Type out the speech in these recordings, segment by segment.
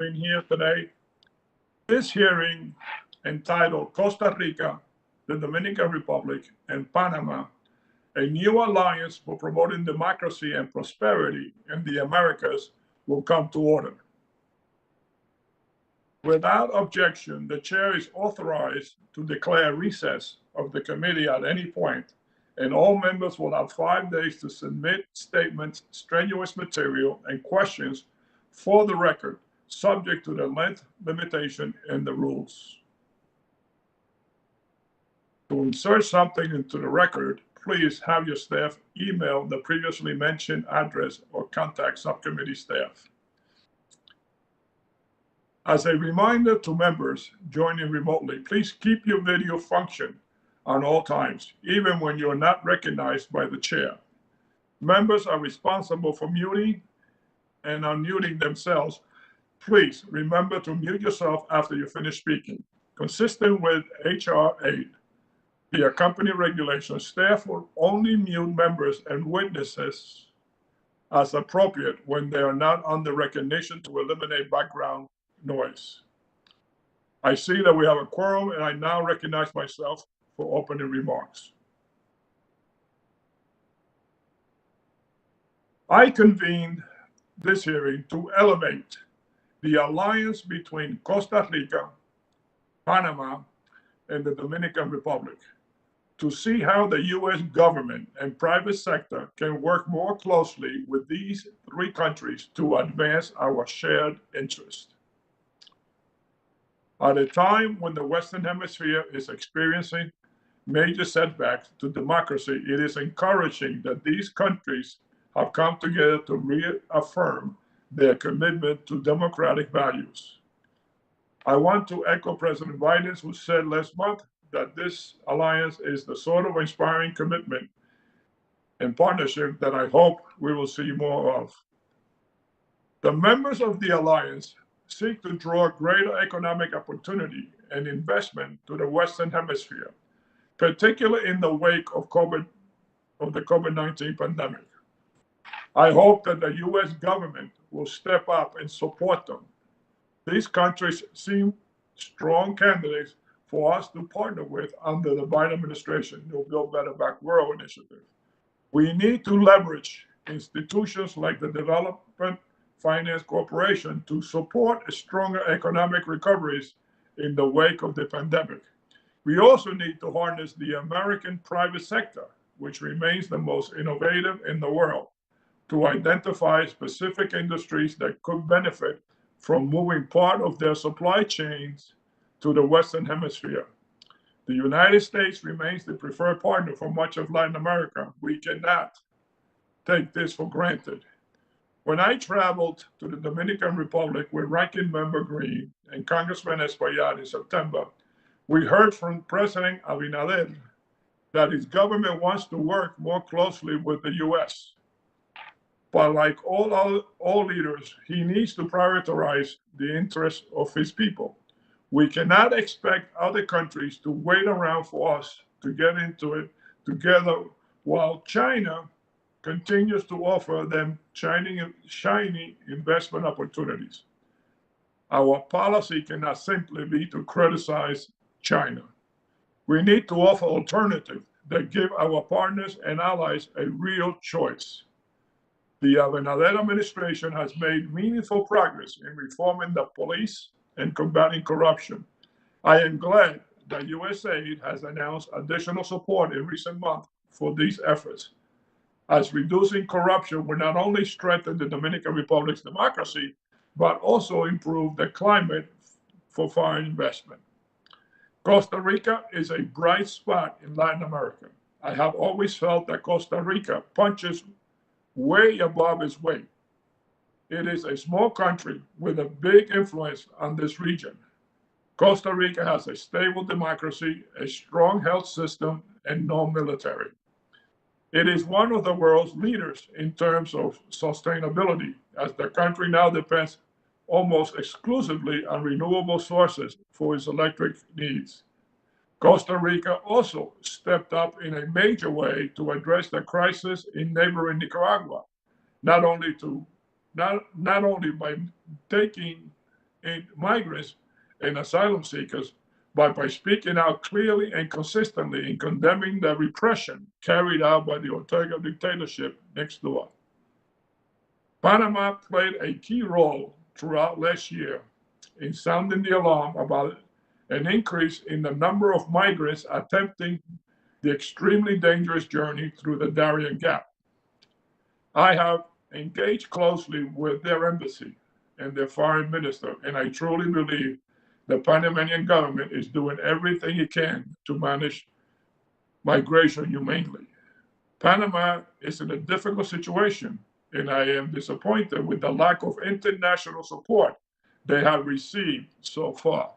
being here today. This hearing, entitled Costa Rica, the Dominican Republic, and Panama, a new alliance for promoting democracy and prosperity in the Americas, will come to order. Without objection, the chair is authorized to declare recess of the committee at any point, and all members will have 5 days to submit statements, strenuous material, and questions for the record, subject to the length limitation in the rules. To insert something into the record, please have your staff email the previously mentioned address or contact subcommittee staff. As a reminder to members joining remotely, please keep your video function on all times, even when you're not recognized by the chair. Members are responsible for muting and unmuting themselves. Please remember to mute yourself after you finish speaking. Consistent with HR 8, the accompanying regulations, staff will only mute members and witnesses as appropriate when they are not under recognition to eliminate background noise. I see that we have a quorum, and I now recognize myself for opening remarks. I convened this hearing to elevate the alliance between Costa Rica, Panama, and the Dominican Republic to see how the U.S. government and private sector can work more closely with these 3 countries to advance our shared interests. At a time when the Western Hemisphere is experiencing major setbacks to democracy, it is encouraging that these countries have come together to reaffirm their commitment to democratic values. I want to echo President Biden, who said last month that this alliance is the sort of inspiring commitment and partnership that I hope we will see more of. The members of the alliance seek to draw greater economic opportunity and investment to the Western Hemisphere, particularly in the wake of the COVID-19 pandemic. I hope that the U.S. government will step up and support them. These countries seem strong candidates for us to partner with under the Biden administration, the Build Better Back World initiative. We need to leverage institutions like the Development Finance Corporation to support a stronger economic recoveries in the wake of the pandemic. We also need to harness the American private sector, which remains the most innovative in the world, to identify specific industries that could benefit from moving part of their supply chains to the Western Hemisphere. The United States remains the preferred partner for much of Latin America. We cannot take this for granted. When I traveled to the Dominican Republic with Ranking Member Green and Congressman Espaillat in September, we heard from President Abinader that his government wants to work more closely with the U.S. But like all leaders, he needs to prioritize the interests of his people. We cannot expect other countries to wait around for us to get into it together while China continues to offer them shiny investment opportunities. Our policy cannot simply be to criticize China. We need to offer alternatives that give our partners and allies a real choice. The Abinader administration has made meaningful progress in reforming the police and combating corruption. I am glad that USAID has announced additional support in recent months for these efforts, as reducing corruption will not only strengthen the Dominican Republic's democracy, but also improve the climate for foreign investment. Costa Rica is a bright spot in Latin America. I have always felt that Costa Rica punches way above its weight. It is a small country with a big influence on this region. Costa Rica has a stable democracy, a strong health system, and no military. It is one of the world's leaders in terms of sustainability, as the country now depends almost exclusively on renewable sources for its electric needs. Costa Rica also stepped up in a major way to address the crisis in neighboring Nicaragua, not only by taking migrants and asylum seekers by speaking out clearly and consistently in condemning the repression carried out by the Ortega dictatorship next door. Panama played a key role throughout last year in sounding the alarm about an increase in the number of migrants attempting the extremely dangerous journey through the Darien Gap. I have engaged closely with their embassy and their foreign minister, and I truly believe the Panamanian government is doing everything it can to manage migration humanely. Panama is in a difficult situation, and I am disappointed with the lack of international support they have received so far.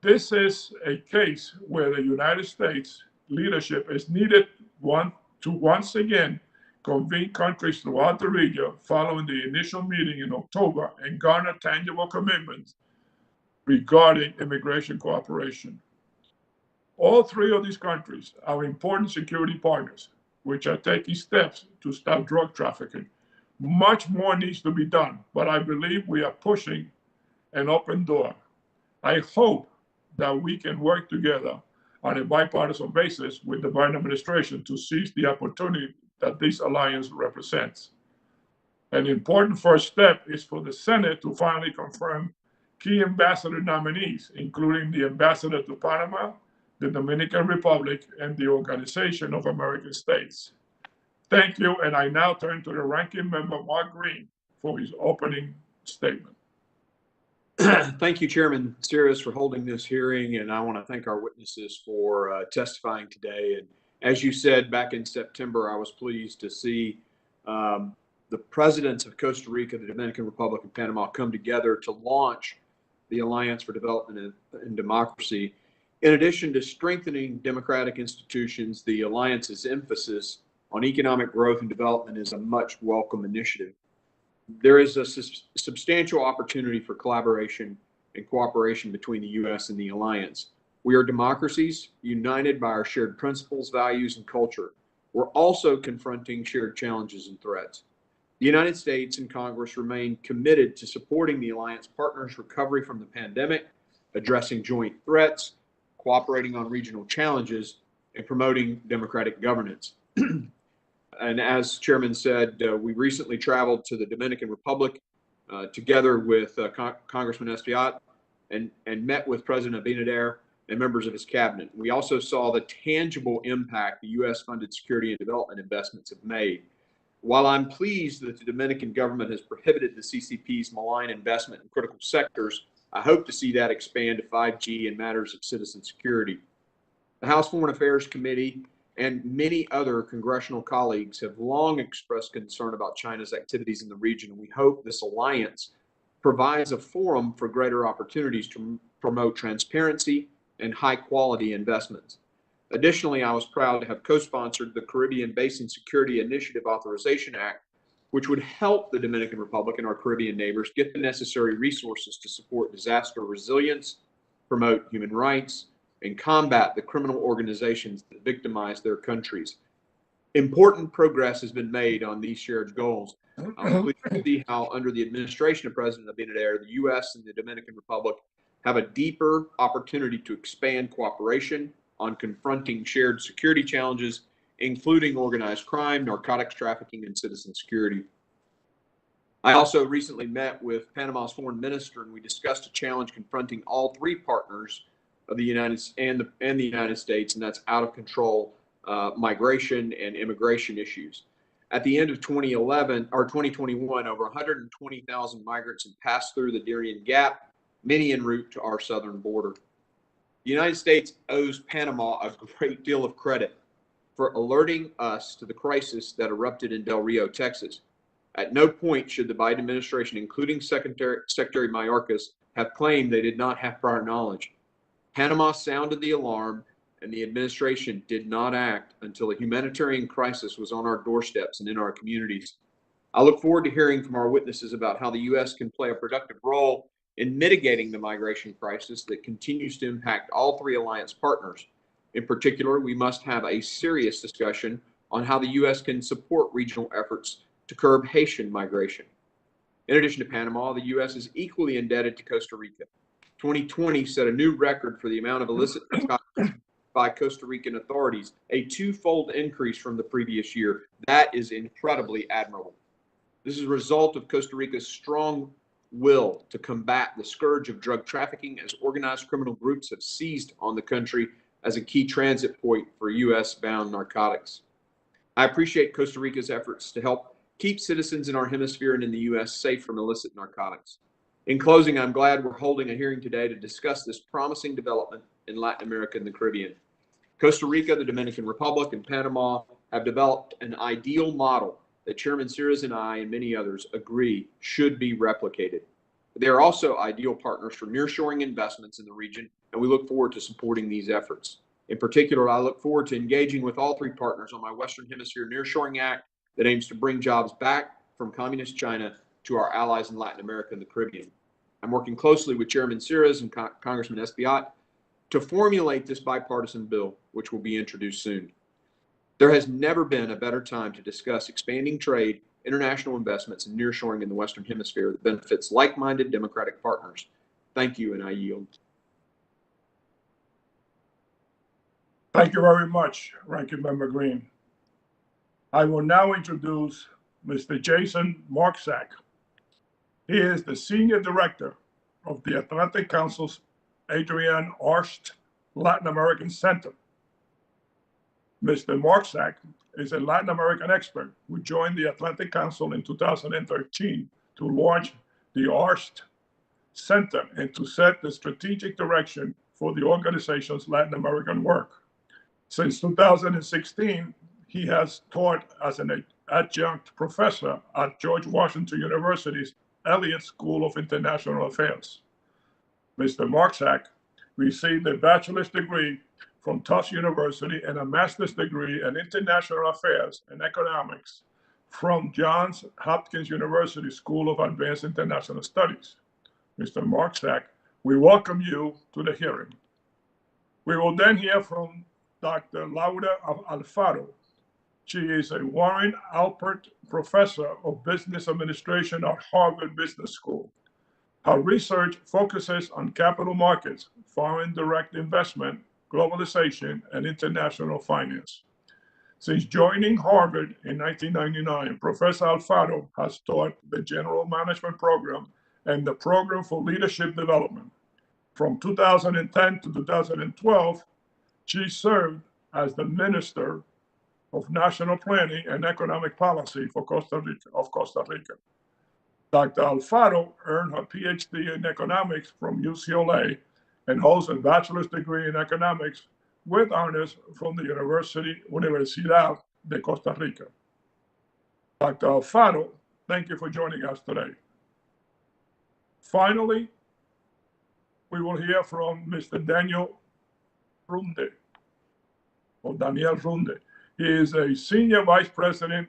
This is a case where the United States leadership is needed to once again convene countries throughout the region following the initial meeting in October and garner tangible commitments regarding immigration cooperation. All three of these countries are important security partners, which are taking steps to stop drug trafficking. Much more needs to be done, but I believe we are pushing an open door. I hope that we can work together on a bipartisan basis with the Biden administration to seize the opportunity that this alliance represents. An important first step is for the Senate to finally confirm key ambassador nominees, including the ambassador to Panama, the Dominican Republic, and the Organization of American States. Thank you, and I now turn to the ranking member, Mark Green, for his opening statement. Thank you, Chairman Sirius, for holding this hearing, and I want to thank our witnesses for testifying today. And as you said, back in September, I was pleased to see the presidents of Costa Rica, the Dominican Republic, and Panama come together to launch the Alliance for Development and Democracy. In addition to strengthening democratic institutions, the Alliance's emphasis on economic growth and development is a much welcome initiative. There is a substantial opportunity for collaboration and cooperation between the U.S. and the Alliance. We are democracies united by our shared principles, values, and culture. We're also confronting shared challenges and threats. The United States and Congress remain committed to supporting the Alliance partners' recovery from the pandemic, addressing joint threats, cooperating on regional challenges, and promoting democratic governance. And as Chairman said, we recently traveled to the Dominican Republic together with Congressman Espaillat and met with President Abinader and members of his cabinet. We also saw the tangible impact the U.S.-funded security and development investments have made. While I'm pleased that the Dominican government has prohibited the CCP's malign investment in critical sectors, I hope to see that expand to 5G and matters of citizen security. The House Foreign Affairs Committee and many other congressional colleagues have long expressed concern about China's activities in the region, and we hope this alliance provides a forum for greater opportunities to promote transparency and high-quality investments. Additionally, I was proud to have co-sponsored the Caribbean Basin Security Initiative Authorization Act, which would help the Dominican Republic and our Caribbean neighbors get the necessary resources to support disaster resilience, promote human rights, and combat the criminal organizations that victimize their countries. Important progress has been made on these shared goals. I'm pleased to see how under the administration of President Abinader, the U.S. and the Dominican Republic have a deeper opportunity to expand cooperation on confronting shared security challenges, including organized crime, narcotics trafficking, and citizen security. I also recently met with Panama's foreign minister, and we discussed a challenge confronting all three partners of the United States, and that's out of control migration and immigration issues. At the end of 2021, over 120,000 migrants had passed through the Darien Gap, many en route to our southern border. The United States owes Panama a great deal of credit for alerting us to the crisis that erupted in Del Rio, Texas. At no point should the Biden administration, including Secretary Mayorkas, have claimed they did not have prior knowledge. Panama sounded the alarm, and the administration did not act until a humanitarian crisis was on our doorsteps and in our communities. I look forward to hearing from our witnesses about how the U.S. can play a productive role in mitigating the migration crisis that continues to impact all three alliance partners. In particular, we must have a serious discussion on how the U.S. can support regional efforts to curb Haitian migration. In addition to Panama, the U.S. is equally indebted to Costa Rica. 2020 set a new record for the amount of illicit narcotics by Costa Rican authorities, a twofold increase from the previous year. That is incredibly admirable. This is a result of Costa Rica's strong will to combat the scourge of drug trafficking, as organized criminal groups have seized on the country as a key transit point for U.S.-bound narcotics. I appreciate Costa Rica's efforts to help keep citizens in our hemisphere and in the U.S. safe from illicit narcotics. In closing, I'm glad we're holding a hearing today to discuss this promising development in Latin America and the Caribbean. Costa Rica, the Dominican Republic, and Panama have developed an ideal model that Chairman Sears and I and many others agree should be replicated. They are also ideal partners for nearshoring investments in the region, and we look forward to supporting these efforts. In particular, I look forward to engaging with all three partners on my Western Hemisphere Nearshoring Act that aims to bring jobs back from communist China to our allies in Latin America and the Caribbean. I'm working closely with Chairman Sears and Congressman Espiat to formulate this bipartisan bill, which will be introduced soon. There has never been a better time to discuss expanding trade, international investments, and nearshoring in the Western Hemisphere that benefits like-minded democratic partners. Thank you, and I yield. Thank you very much, Ranking Member Green. I will now introduce Mr. Jason Marczak. He is the Senior Director of the Atlantic Council's Adrienne Arsht Latin American Center. Mr. Marczak is a Latin American expert who joined the Atlantic Council in 2013 to launch the Arsht Center and to set the strategic direction for the organization's Latin American work. Since 2016, he has taught as an adjunct professor at George Washington University's Elliott School of International Affairs. Mr. Marczak received a bachelor's degree from Tufts University and a master's degree in international affairs and economics from Johns Hopkins University School of Advanced International Studies. Mr. Marczak, we welcome you to the hearing. We will then hear from Dr. Laura Alfaro. She is a Warren Alpert Professor of Business Administration at Harvard Business School. Her research focuses on capital markets, foreign direct investment, globalization, and international finance. Since joining Harvard in 1999, Professor Alfaro has taught the General Management Program and the Program for Leadership Development. From 2010 to 2012, she served as the Minister of National Planning and Economic Policy for Costa Rica. Dr. Alfaro earned her Ph.D. in economics from UCLA and holds a bachelor's degree in economics with honors from the Universidad de Costa Rica. Dr. Alfaro, thank you for joining us today. Finally, we will hear from Mr. Daniel Runde, or Daniel Runde. He is a Senior Vice President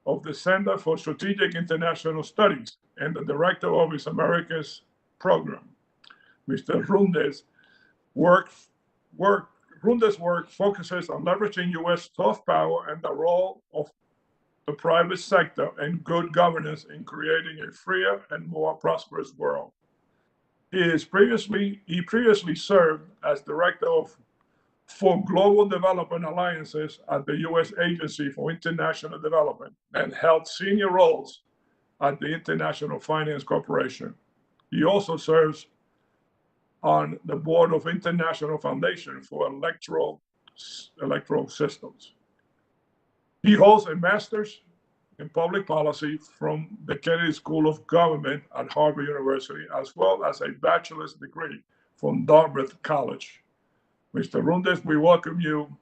of the Center for Strategic International Studies and the Director of his Americas program. Mr. Runde's work focuses on leveraging U.S. soft power and the role of the private sector and good governance in creating a freer and more prosperous world. He previously served as Director for Global Development Alliances at the U.S. Agency for International Development and held senior roles at the International Finance Corporation. He also serves on the board of International Foundation for Electoral Systems. He holds a master's in public policy from the Kennedy School of Government at Harvard University, as well as a bachelor's degree from Dartmouth College. Mr. Runde, we welcome you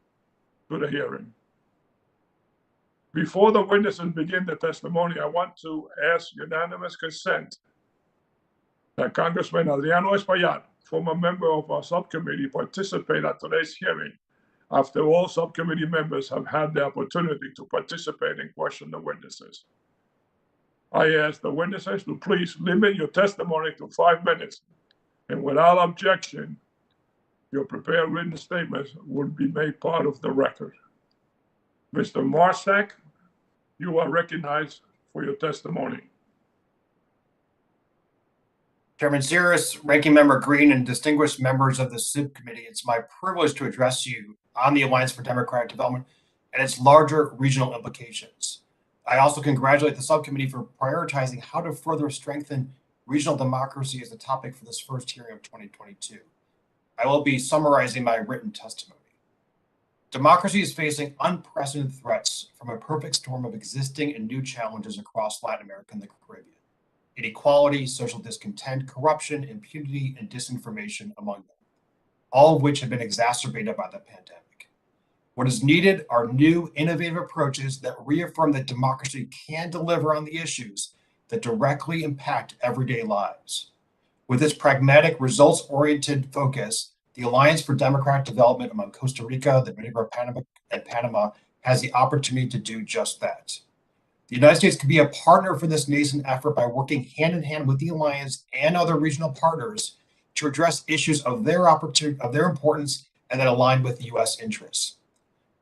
to the hearing. Before the witnesses begin the testimony, I want to ask unanimous consent that Congressman Adrienne Espaillat, former member of our subcommittee, participate at today's hearing after all subcommittee members have had the opportunity to participate and question the witnesses. I ask the witnesses to please limit your testimony to 5 minutes, and without objection, your prepared written statements will be made part of the record. Mr. Marczak, you are recognized for your testimony. Chairman Cirrus, Ranking Member Green, and distinguished members of the Subcommittee, it's my privilege to address you on the Alliance for Democratic Development and its larger regional implications. I also congratulate the Subcommittee for prioritizing how to further strengthen regional democracy as the topic for this first hearing of 2022. I will be summarizing my written testimony. Democracy is facing unprecedented threats from a perfect storm of existing and new challenges across Latin America and the Caribbean. Inequality, social discontent, corruption, impunity, and disinformation among them, all of which have been exacerbated by the pandemic. What is needed are new, innovative approaches that reaffirm that democracy can deliver on the issues that directly impact everyday lives. With its pragmatic, results-oriented focus, the Alliance for Democratic Development among Costa Rica, the Dominican Republic, and Panama has the opportunity to do just that. The United States can be a partner for this nascent effort by working hand in hand with the Alliance and other regional partners to address issues of their importance and that align with U.S. interests.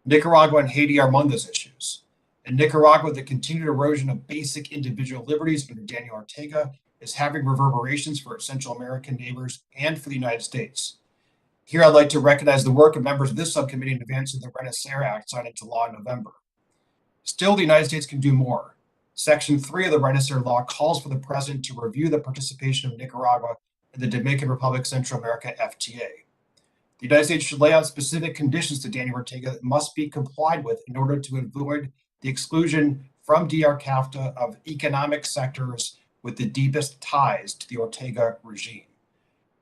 Nicaragua and Haiti are among those issues. In Nicaragua, the continued erosion of basic individual liberties under Daniel Ortega is having reverberations for its Central American neighbors and for the United States. Here, I'd like to recognize the work of members of this subcommittee in advance of the Runde Act signed into law in November. Still, the United States can do more. Section 3 of the Runde law calls for the president to review the participation of Nicaragua in the Dominican Republic Central America FTA. The United States should lay out specific conditions to Daniel Ortega that must be complied with in order to avoid the exclusion from DR-CAFTA of economic sectors with the deepest ties to the Ortega regime.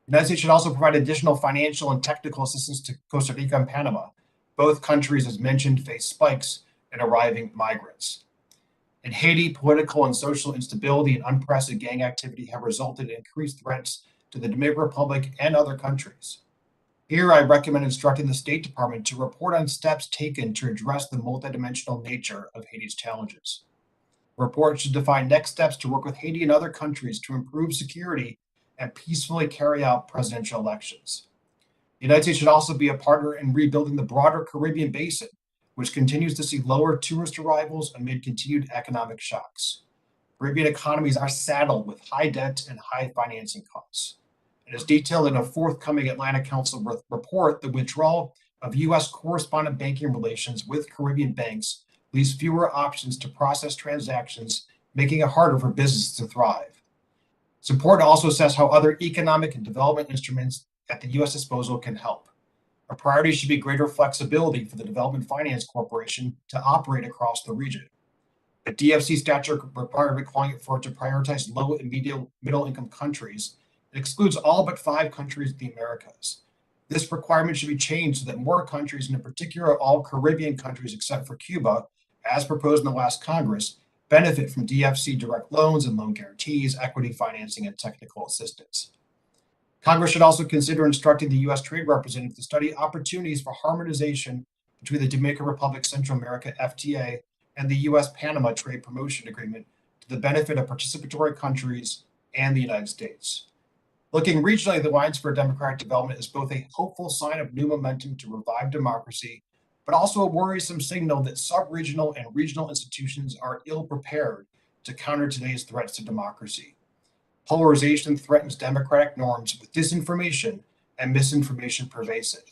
The United States should also provide additional financial and technical assistance to Costa Rica and Panama. Both countries, as mentioned, face spikes in arriving migrants. In Haiti, political and social instability and unprecedented gang activity have resulted in increased threats to the Dominican Republic and other countries. Here, I recommend instructing the State Department to report on steps taken to address the multidimensional nature of Haiti's challenges. The report should define next steps to work with Haiti and other countries to improve security and peacefully carry out presidential elections. The United States should also be a partner in rebuilding the broader Caribbean basin, which continues to see lower tourist arrivals amid continued economic shocks. Caribbean economies are saddled with high debt and high financing costs. And as detailed in a forthcoming Atlantic Council report, the withdrawal of U.S. correspondent banking relations with Caribbean banks leaves fewer options to process transactions, making it harder for businesses to thrive. It's important to also assess how other economic and development instruments at the U.S. disposal can help. A priority should be greater flexibility for the Development Finance Corporation to operate across the region. The DFC statute requirement calling for it to prioritize low and middle-income countries excludes all but 5 countries of the Americas. This requirement should be changed so that more countries, and in particular all Caribbean countries except for Cuba, as proposed in the last Congress, benefit from DFC direct loans and loan guarantees, equity financing, and technical assistance. Congress should also consider instructing the U.S. Trade Representative to study opportunities for harmonization between the Dominican Republic Central America FTA and the U.S.-Panama Trade Promotion Agreement to the benefit of participatory countries and the United States. Looking regionally, the Alliance for Democratic Development is both a hopeful sign of new momentum to revive democracy, but also a worrisome signal that sub-regional and regional institutions are ill-prepared to counter today's threats to democracy. Polarization threatens democratic norms with disinformation and misinformation pervasive.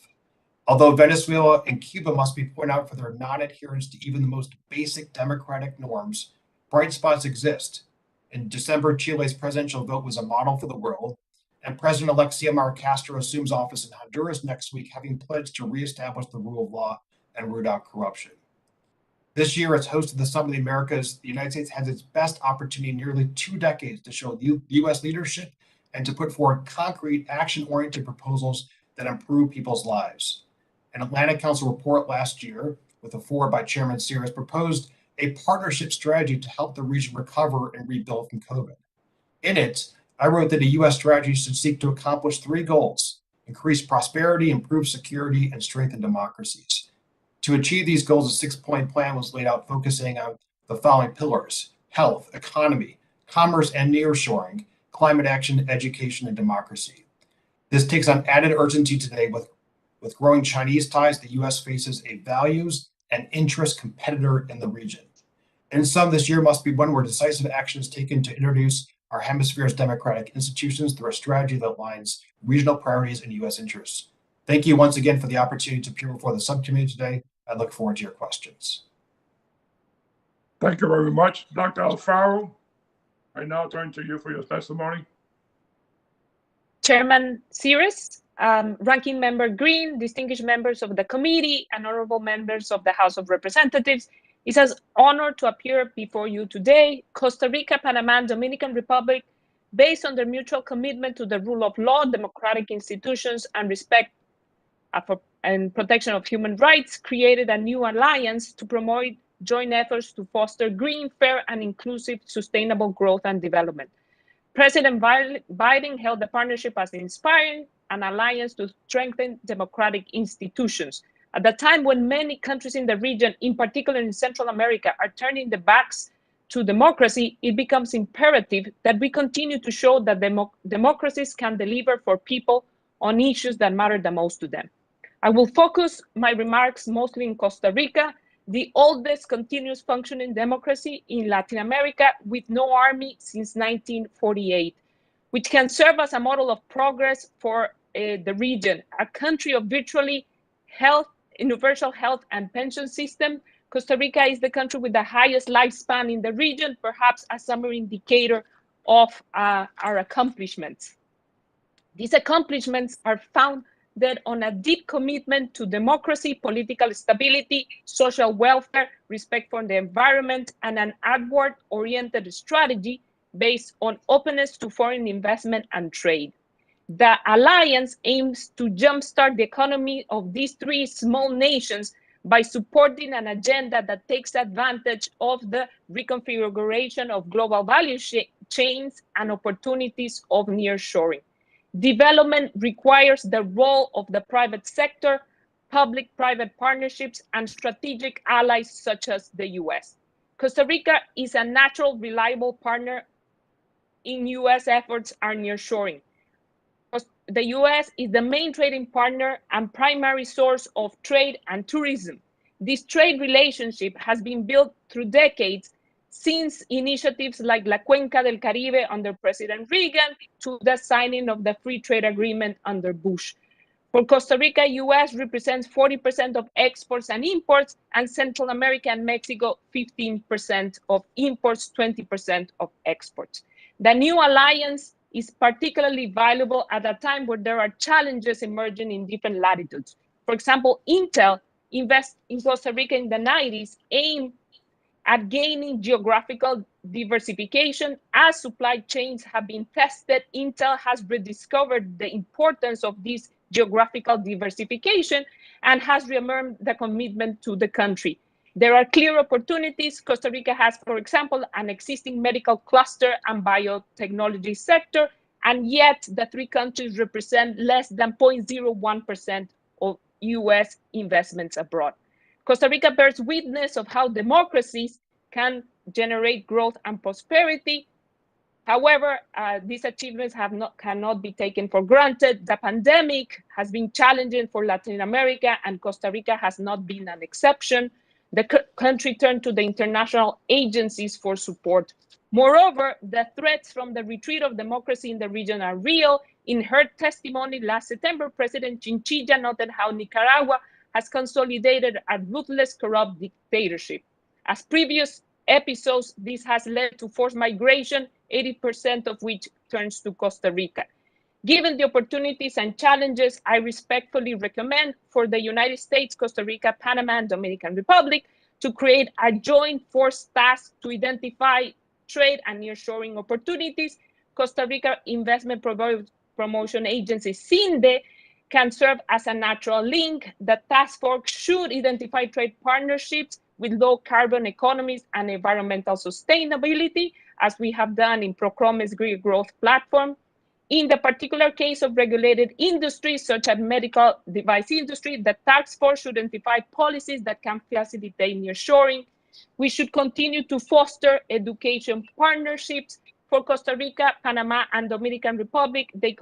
Although Venezuela and Cuba must be pointed out for their non-adherence to even the most basic democratic norms, bright spots exist. In December, Chile's presidential vote was a model for the world, and President-elect Xiomara Castro assumes office in Honduras next week, having pledged to reestablish the rule of law and root out corruption. This year, as host of the Summit of the Americas, the United States has its best opportunity in nearly 2 decades to show U.S. leadership and to put forward concrete, action-oriented proposals that improve people's lives. An Atlantic Council report last year, with a forward by Chairman Cirrus, proposed a partnership strategy to help the region recover and rebuild from COVID. In it, I wrote that a U.S. strategy should seek to accomplish 3 goals: increase prosperity, improve security, and strengthen democracies. To achieve these goals, a 6-point plan was laid out focusing on the following pillars: health, economy, commerce and nearshoring, climate action, education, and democracy. This takes on added urgency today with growing Chinese ties. The U.S. faces a values and interest competitor in the region. In sum, this year must be one where decisive action is taken to introduce our hemisphere's democratic institutions through a strategy that aligns regional priorities and U.S. interests. Thank you once again for the opportunity to appear before the subcommittee today. I look forward to your questions. Thank you very much, Dr. Alfaro. I now turn to you for your testimony. Chairman Sears, Ranking Member Green, distinguished members of the committee, and honorable members of the House of Representatives, it's an honor to appear before you today. Costa Rica, Panama, and Dominican Republic, based on their mutual commitment to the rule of law, democratic institutions, and respect and protection of human rights, created a new alliance to promote joint efforts to foster green, fair, and inclusive sustainable growth and development. President Biden held the partnership as inspiring an alliance to strengthen democratic institutions. At the time when many countries in the region, in particular in Central America, are turning their backs to democracy, it becomes imperative that we continue to show that democracies can deliver for people on issues that matter the most to them. I will focus my remarks mostly in Costa Rica, the oldest continuous functioning democracy in Latin America with no army since 1948, which can serve as a model of progress for the region, a country of virtually universal health and pension system. Costa Rica is the country with the highest lifespan in the region, perhaps a summary indicator of our accomplishments. These accomplishments are founded on a deep commitment to democracy, political stability, social welfare, respect for the environment, and an outward-oriented strategy based on openness to foreign investment and trade. The alliance aims to jumpstart the economy of these three small nations by supporting an agenda that takes advantage of the reconfiguration of global value chains and opportunities of nearshoring. Development requires the role of the private sector, public-private partnerships, and strategic allies such as the U.S. Costa Rica is a natural, reliable partner in U.S. efforts on nearshoring. The U.S. is the main trading partner and primary source of trade and tourism. This trade relationship has been built through decades, since initiatives like La Cuenca del Caribe under President Reagan to the signing of the free trade agreement under Bush. For Costa Rica, U.S. represents 40% of exports and imports, and Central America and Mexico 15% of imports, 20% of exports. The new alliance is particularly valuable at a time where there are challenges emerging in different latitudes. For example, Intel invested in Costa Rica in the 90s, aimed at gaining geographical diversification. As supply chains have been tested, Intel has rediscovered the importance of this geographical diversification and has reaffirmed the commitment to the country. There are clear opportunities. Costa Rica has, for example, an existing medical cluster and biotechnology sector, and yet the three countries represent less than 0.01% of US investments abroad. Costa Rica bears witness of how democracies can generate growth and prosperity. However, these achievements cannot be taken for granted. The pandemic has been challenging for Latin America, and Costa Rica has not been an exception. The country turned to the international agencies for support. Moreover, the threats from the retreat of democracy in the region are real. In her testimony last September, President Chinchilla noted how Nicaragua has consolidated a ruthless, corrupt dictatorship. As previous episodes, this has led to forced migration, 80% of which turns to Costa Rica. Given the opportunities and challenges, I respectfully recommend for the United States, Costa Rica, Panama, and Dominican Republic to create a joint force task to identify trade and nearshoring opportunities. Costa Rica Investment Promotion Agency, CINDE, can serve as a natural link. The task force should identify trade partnerships with low carbon economies and environmental sustainability, as we have done in Procrome's Green Growth Platform. In the particular case of regulated industries, such as medical device industry, the task force should identify policies that can facilitate nearshoring. We should continue to foster education partnerships. For Costa Rica, Panama, and Dominican Republic, they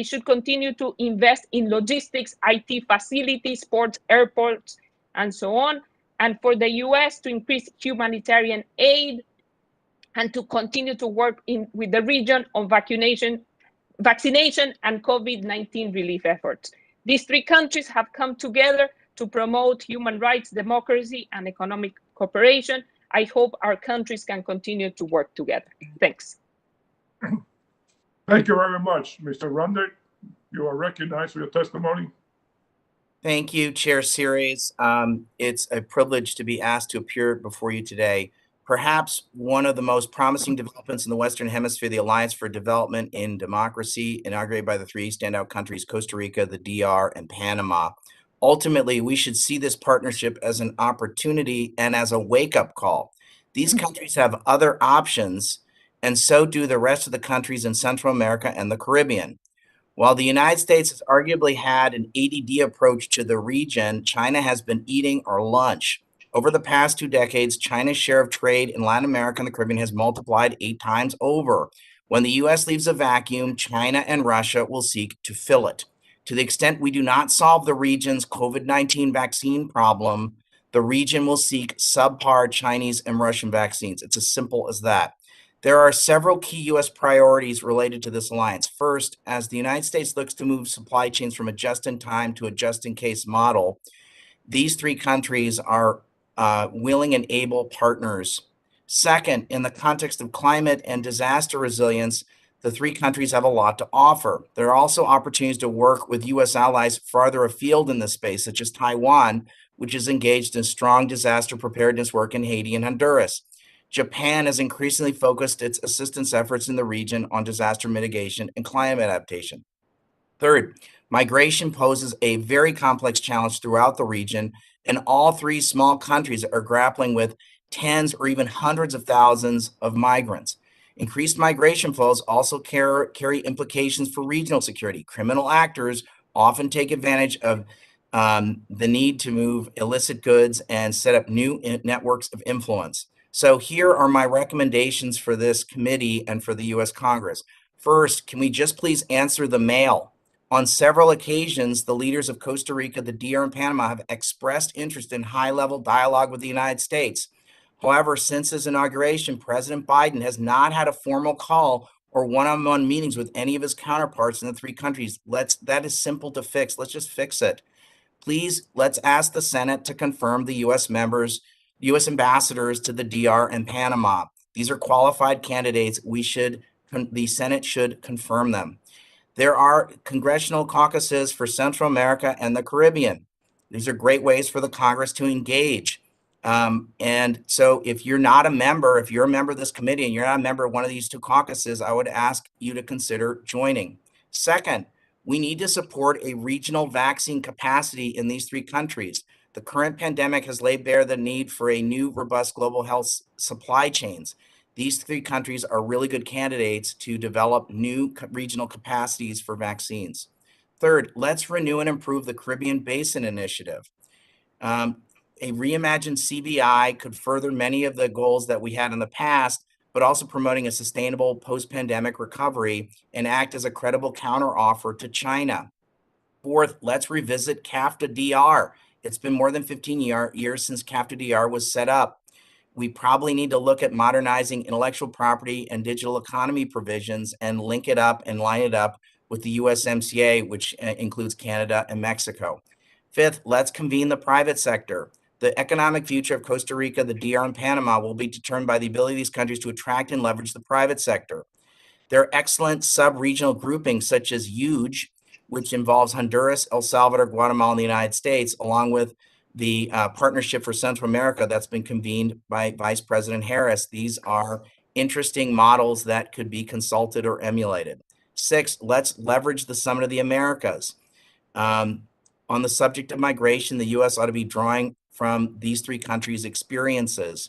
should continue to invest in logistics, IT facilities, ports, airports, and so on. And for the US to increase humanitarian aid and to continue to work with the region on vaccination and COVID-19 relief efforts. These three countries have come together to promote human rights, democracy, and economic cooperation. I hope our countries can continue to work together. Thanks. Thank you very much, Mr. Runde. You are recognized for your testimony. Thank you, Chair Series. It's a privilege to be asked to appear before you today. Perhaps one of the most promising developments in the Western Hemisphere, the Alliance for Development in Democracy, inaugurated by the three standout countries, Costa Rica, the DR, and Panama. Ultimately, we should see this partnership as an opportunity and as a wake-up call. These countries have other options, and so do the rest of the countries in Central America and the Caribbean. While the United States has arguably had an ADD approach to the region, China has been eating our lunch. Over the past 2 decades, China's share of trade in Latin America and the Caribbean has multiplied 8 times over. When the U.S. leaves a vacuum, China and Russia will seek to fill it. To the extent we do not solve the region's COVID-19 vaccine problem, the region will seek subpar Chinese and Russian vaccines. It's as simple as that. There are several key U.S. priorities related to this alliance. First, as the United States looks to move supply chains from a just-in-time to a just-in-case model, these three countries are willing and able partners. Second, in the context of climate and disaster resilience, the three countries have a lot to offer. There are also opportunities to work with U.S. allies farther afield in this space, such as Taiwan, which is engaged in strong disaster preparedness work in Haiti and Honduras. Japan has increasingly focused its assistance efforts in the region on disaster mitigation and climate adaptation. Third, migration poses a very complex challenge throughout the region, and all three small countries are grappling with tens or even hundreds of thousands of migrants. Increased migration flows also carry implications for regional security. Criminal actors often take advantage of the need to move illicit goods and set up new networks of influence. So here are my recommendations for this committee and for the U.S. Congress. First, can we just please answer the mail? On several occasions, the leaders of Costa Rica, the DR, and Panama have expressed interest in high-level dialogue with the United States. However, since his inauguration, President Biden has not had a formal call or one-on-one meetings with any of his counterparts in the three countries. That is simple to fix. Let's just fix it. Please, let's ask the Senate to confirm the U.S. ambassadors to the DR and Panama. These are qualified candidates. The Senate should confirm them. There are congressional caucuses for Central America and the Caribbean. These are great ways for the Congress to engage. And so if you're not a member, if you're a member of this committee and you're not a member of one of these two caucuses, I would ask you to consider joining. Second, we need to support a regional vaccine capacity in these three countries. The current pandemic has laid bare the need for a new, robust global health supply chains. These three countries are really good candidates to develop new regional capacities for vaccines. Third, let's renew and improve the Caribbean Basin Initiative. A reimagined CBI could further many of the goals that we had in the past, but also promoting a sustainable post-pandemic recovery and act as a credible counteroffer to China. Fourth, let's revisit CAFTA-DR. It's been more than 15 years since CAFTA-DR was set up. We probably need to look at modernizing intellectual property and digital economy provisions and link it up and line it up with the USMCA, which includes Canada and Mexico. Fifth, let's convene the private sector. The economic future of Costa Rica, the DR, and Panama will be determined by the ability of these countries to attract and leverage the private sector. There are excellent sub-regional groupings such as HUGE, which involves Honduras, El Salvador, Guatemala, and the United States, along with the Partnership for Central America that's been convened by Vice President Harris. These are interesting models that could be consulted or emulated. Six, let's leverage the Summit of the Americas. On the subject of migration, the U.S. ought to be drawing from these three countries' experiences.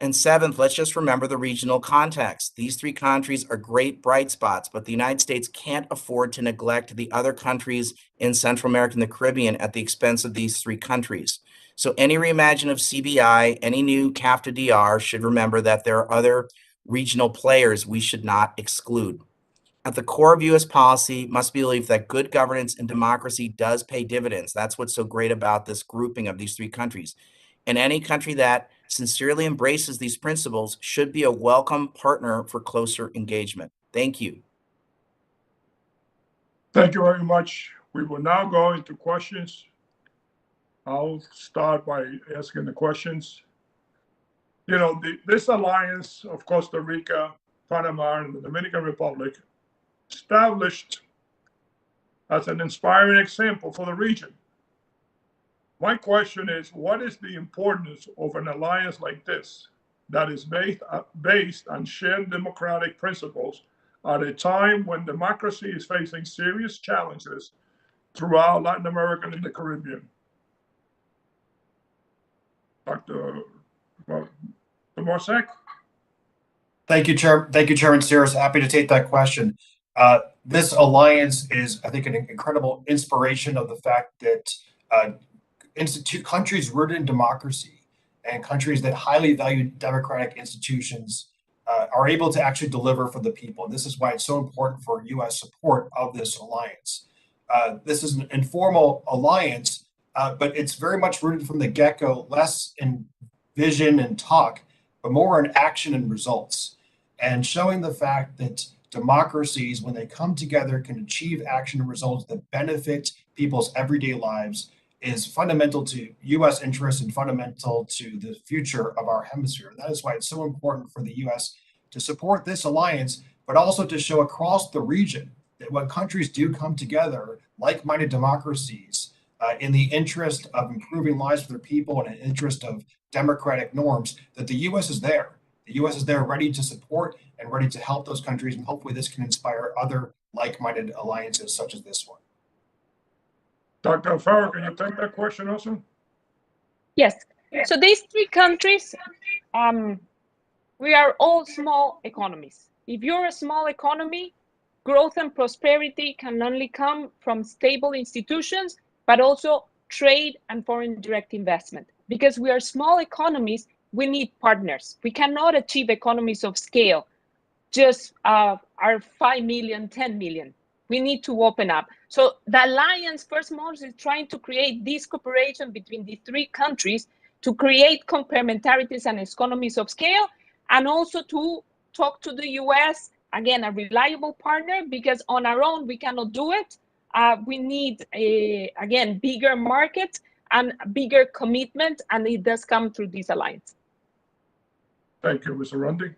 And seventh, let's just remember the regional context. These three countries are great bright spots, but the United States can't afford to neglect the other countries in Central America and the Caribbean at the expense of these three countries. So any reimagine of CBI, any new CAFTA-DR should remember that there are other regional players we should not exclude. At the core of U.S. policy must be believed that good governance and democracy does pay dividends. That's what's so great about this grouping of these three countries. And any country that sincerely embraces these principles should be a welcome partner for closer engagement. Thank you. Thank you very much. We will now go into questions. I'll start by asking the questions. You know, this alliance of Costa Rica, Panama, and the Dominican Republic established as an inspiring example for the region. My question is, what is the importance of an alliance like this that is based on shared democratic principles at a time when democracy is facing serious challenges throughout Latin America and the Caribbean? Dr. Marczak? Thank you, Chairman Sears. Happy to take that question. This alliance is, I think, an incredible inspiration of the fact that countries rooted in democracy and countries that highly value democratic institutions are able to actually deliver for the people. And this is why it's so important for U.S. support of this alliance. This is an informal alliance, but it's very much rooted from the get-go, less in vision and talk, but more in action and results. And showing the fact that democracies, when they come together, can achieve action and results that benefit people's everyday lives is fundamental to U.S. interests and fundamental to the future of our hemisphere. That is why it's so important for the U.S. to support this alliance, but also to show across the region that when countries do come together, like-minded democracies, in the interest of improving lives for their people and in the interest of democratic norms, that the U.S. is there. The U.S. is there ready to support and ready to help those countries, and hopefully this can inspire other like-minded alliances such as this one. Dr. Alfaro, can you take that question also? Yes. So these three countries, we are all small economies. If you're a small economy, growth and prosperity can only come from stable institutions, but also trade and foreign direct investment. Because we are small economies, we need partners. We cannot achieve economies of scale, just our 5 million, 10 million. We need to open up. So the alliance, first most, is trying to create this cooperation between the three countries to create complementarities and economies of scale, and also to talk to the US, again, a reliable partner, because on our own, we cannot do it. We need, again, bigger market and bigger commitment, and it does come through this alliance. Thank you, Mr. Runde.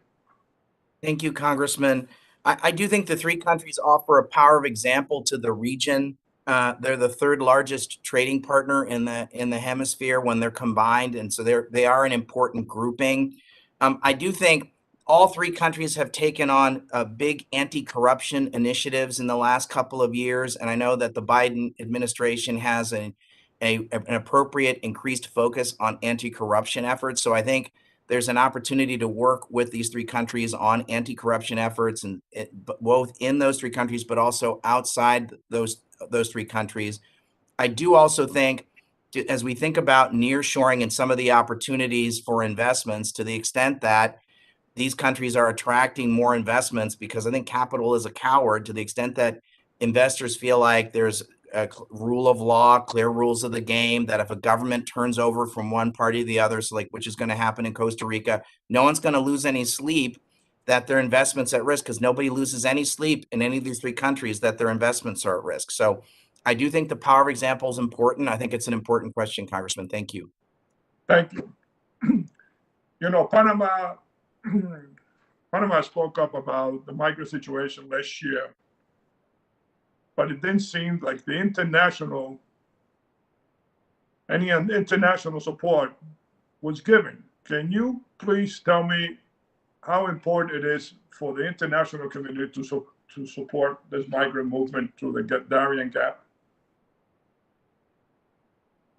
Thank you, Congressman. I do think the three countries offer a power of example to the region. They're the third largest trading partner in the hemisphere when they're combined, and so they are an important grouping. I do think all three countries have taken on big anti-corruption initiatives in the last couple of years, and I know that the Biden administration has an appropriate increased focus on anti-corruption efforts. So I think there's an opportunity to work with these three countries on anti-corruption efforts, and both in those three countries, but also outside those three countries. I do also think, as we think about nearshoring and some of the opportunities for investments, to the extent that these countries are attracting more investments, because I think capital is a coward, to the extent that investors feel like there's a rule of law, clear rules of the game, that if a government turns over from one party to the other, so like which is going to happen in Costa Rica, no one's going to lose any sleep that their investments at risk, because nobody loses any sleep in any of these three countries that their investments are at risk. So I do think the power of example is important. I think it's an important question, Congressman. Thank you. Thank you. You know, Panama spoke up about the migrant situation last year, but it didn't seem like any international support was given. Can you please tell me how important it is for the international community to support this migrant movement through the Darien Gap?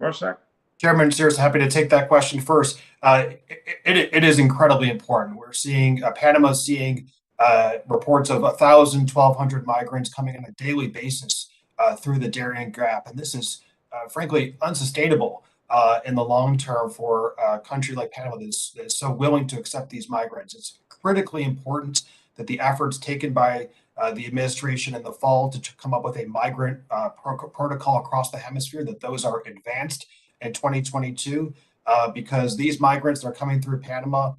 Marczak? Chairman Sears, happy to take that question first. It is incredibly important. We're seeing Panama seeing reports of 1,000, 1,200 migrants coming on a daily basis through the Darien Gap, and this is frankly unsustainable in the long term for a country like Panama that is so willing to accept these migrants. It's critically important that the efforts taken by the administration in the fall to come up with a migrant protocol across the hemisphere, that those are advanced in 2022. because these migrants that are coming through Panama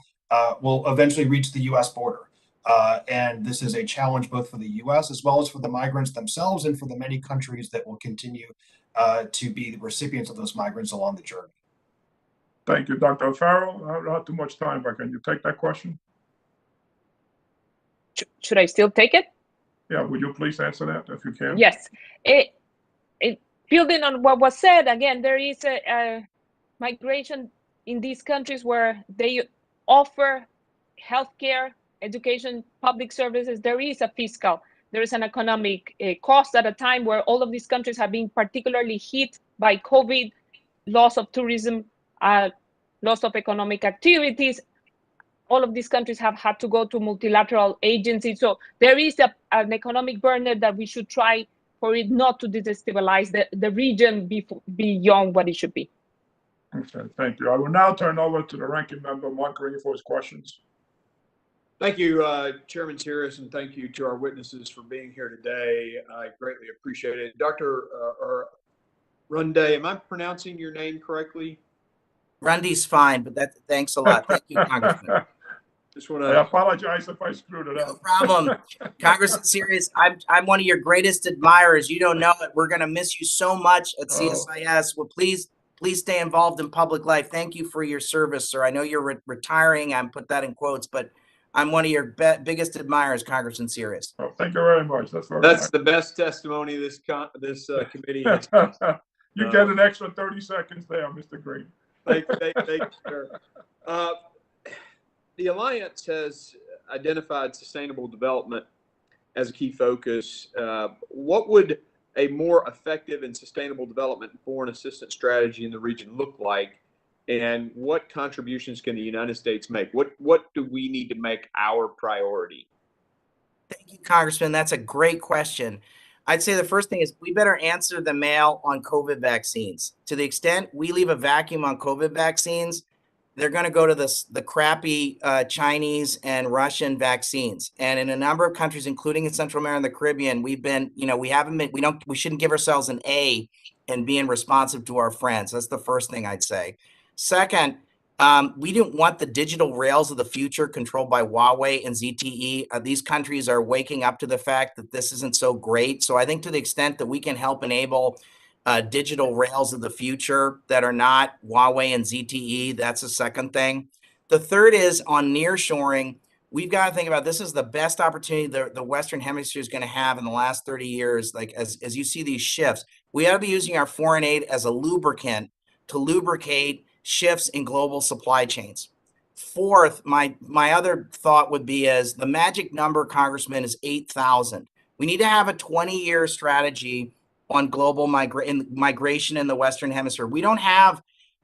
will eventually reach the U.S. border. And this is a challenge both for the U.S. as well as for the migrants themselves and for the many countries that will continue to be the recipients of those migrants along the journey. Thank you, Dr. Alfaro. I don't have too much time, but can you take that question? Should I still take it? Yeah, would you please answer that if you can? Yes. Building on what was said, again, there is a migration in these countries where they offer healthcare, education, public services. There is a fiscal, there is an economic cost at a time where all of these countries have been particularly hit by COVID, loss of tourism, loss of economic activities. All of these countries have had to go to multilateral agencies. So there is an economic burden that we should try for it not to destabilize the region beyond what it should be. Okay, thank you. I will now turn over to the ranking member, Mark Green, for his questions. Thank you, Chairman Sirius, and thank you to our witnesses for being here today. I greatly appreciate it. Dr. Runde, am I pronouncing your name correctly? Runde's fine, but thanks a lot. Thank you, Congressman. Just want I to apologize if I screwed it up. No problem. Congressman Sirius, I'm one of your greatest admirers. You don't know it. We're going to miss you so much at CSIS. Well, please stay involved in public life. Thank you for your service, sir. I know you're retiring. I put that in quotes, but I'm one of your biggest admirers, Congressman Sirius. Oh, thank you very much. That's the best testimony this committee has. You get an extra 30 seconds there, Mr. Green. Thank you, sir. The Alliance has identified sustainable development as a key focus. What would a more effective and sustainable development and foreign assistance strategy in the region look like? And what contributions can the United States make? What do we need to make our priority? Thank you, Congressman. That's a great question. I'd say the first thing is we better answer the mail on COVID vaccines. To the extent we leave a vacuum on COVID vaccines, they're going to go to the crappy Chinese and Russian vaccines. And in a number of countries, including in Central America and the Caribbean, we shouldn't give ourselves an A in being responsive to our friends. That's the first thing I'd say. Second, we didn't want the digital rails of the future controlled by Huawei and ZTE. These countries are waking up to the fact that this isn't so great. So I think to the extent that we can help enable digital rails of the future that are not Huawei and ZTE, that's the second thing. The third is on nearshoring. We've got to think about this is the best opportunity the Western Hemisphere is going to have in the last 30 years. Like as you see these shifts, we ought to be using our foreign aid as a lubricant to lubricate shifts in global supply chains. Fourth, my other thought would be is the magic number, Congressman, is 8,000. We need to have a 20-year strategy on global migration in the Western Hemisphere. We don't have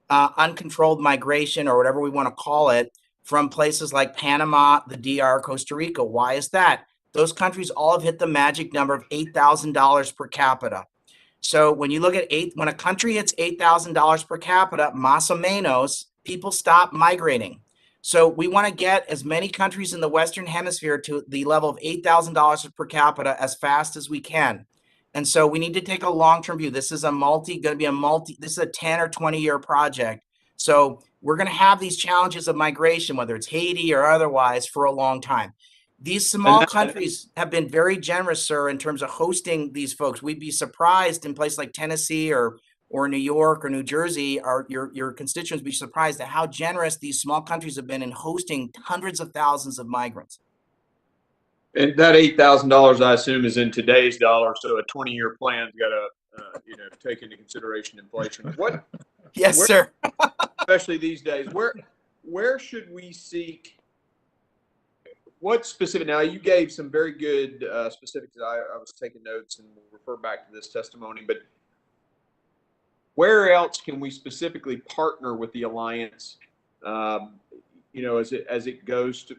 uncontrolled migration or whatever we want to call it from places like Panama, the DR, Costa Rica. Why is that? Those countries all have hit the magic number of $8,000 per capita. So when you look at when a country hits $8,000 per capita, más o menos, people stop migrating. So we want to get as many countries in the Western Hemisphere to the level of $8,000 per capita as fast as we can. And so we need to take a long-term view. This is this is a 10 or 20-year project. So we're going to have these challenges of migration, whether it's Haiti or otherwise, for a long time. These small countries have been very generous, sir, in terms of hosting these folks. We'd be surprised in places like Tennessee or New York or New Jersey, your constituents would be surprised at how generous these small countries have been in hosting hundreds of thousands of migrants. And that $8,000, I assume, is in today's dollars. So a 20-year plan's got to, take into consideration inflation. Yes, sir. Especially these days, where should we seek? What specific? Now, you gave some very good specifics. I was taking notes, and we'll refer back to this testimony. But where else can we specifically partner with the Alliance? As it goes to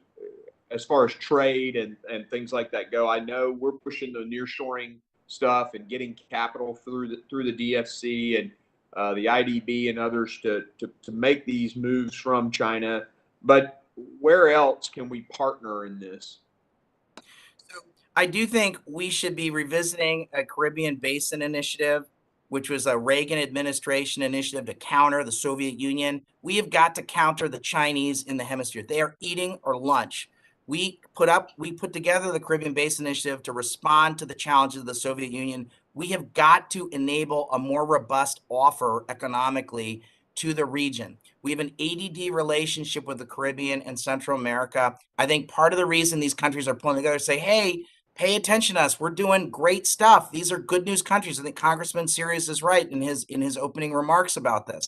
as far as trade and things like that go. I know we're pushing the nearshoring stuff and getting capital through the DFC and the IDB and others to make these moves from China. But where else can we partner in this? So I do think we should be revisiting a Caribbean Basin initiative. which was a Reagan administration initiative to counter the Soviet Union. We have got to counter the Chinese in the hemisphere. They are eating our lunch. We put together the Caribbean Basin Initiative to respond to the challenges of the Soviet Union. We have got to enable a more robust offer economically to the region. We have an ADD relationship with the Caribbean and Central America. I think part of the reason these countries are pulling together to say, hey, pay attention to us. We're doing great stuff. These are good news countries. I think Congressman Sirius is right in his opening remarks about this.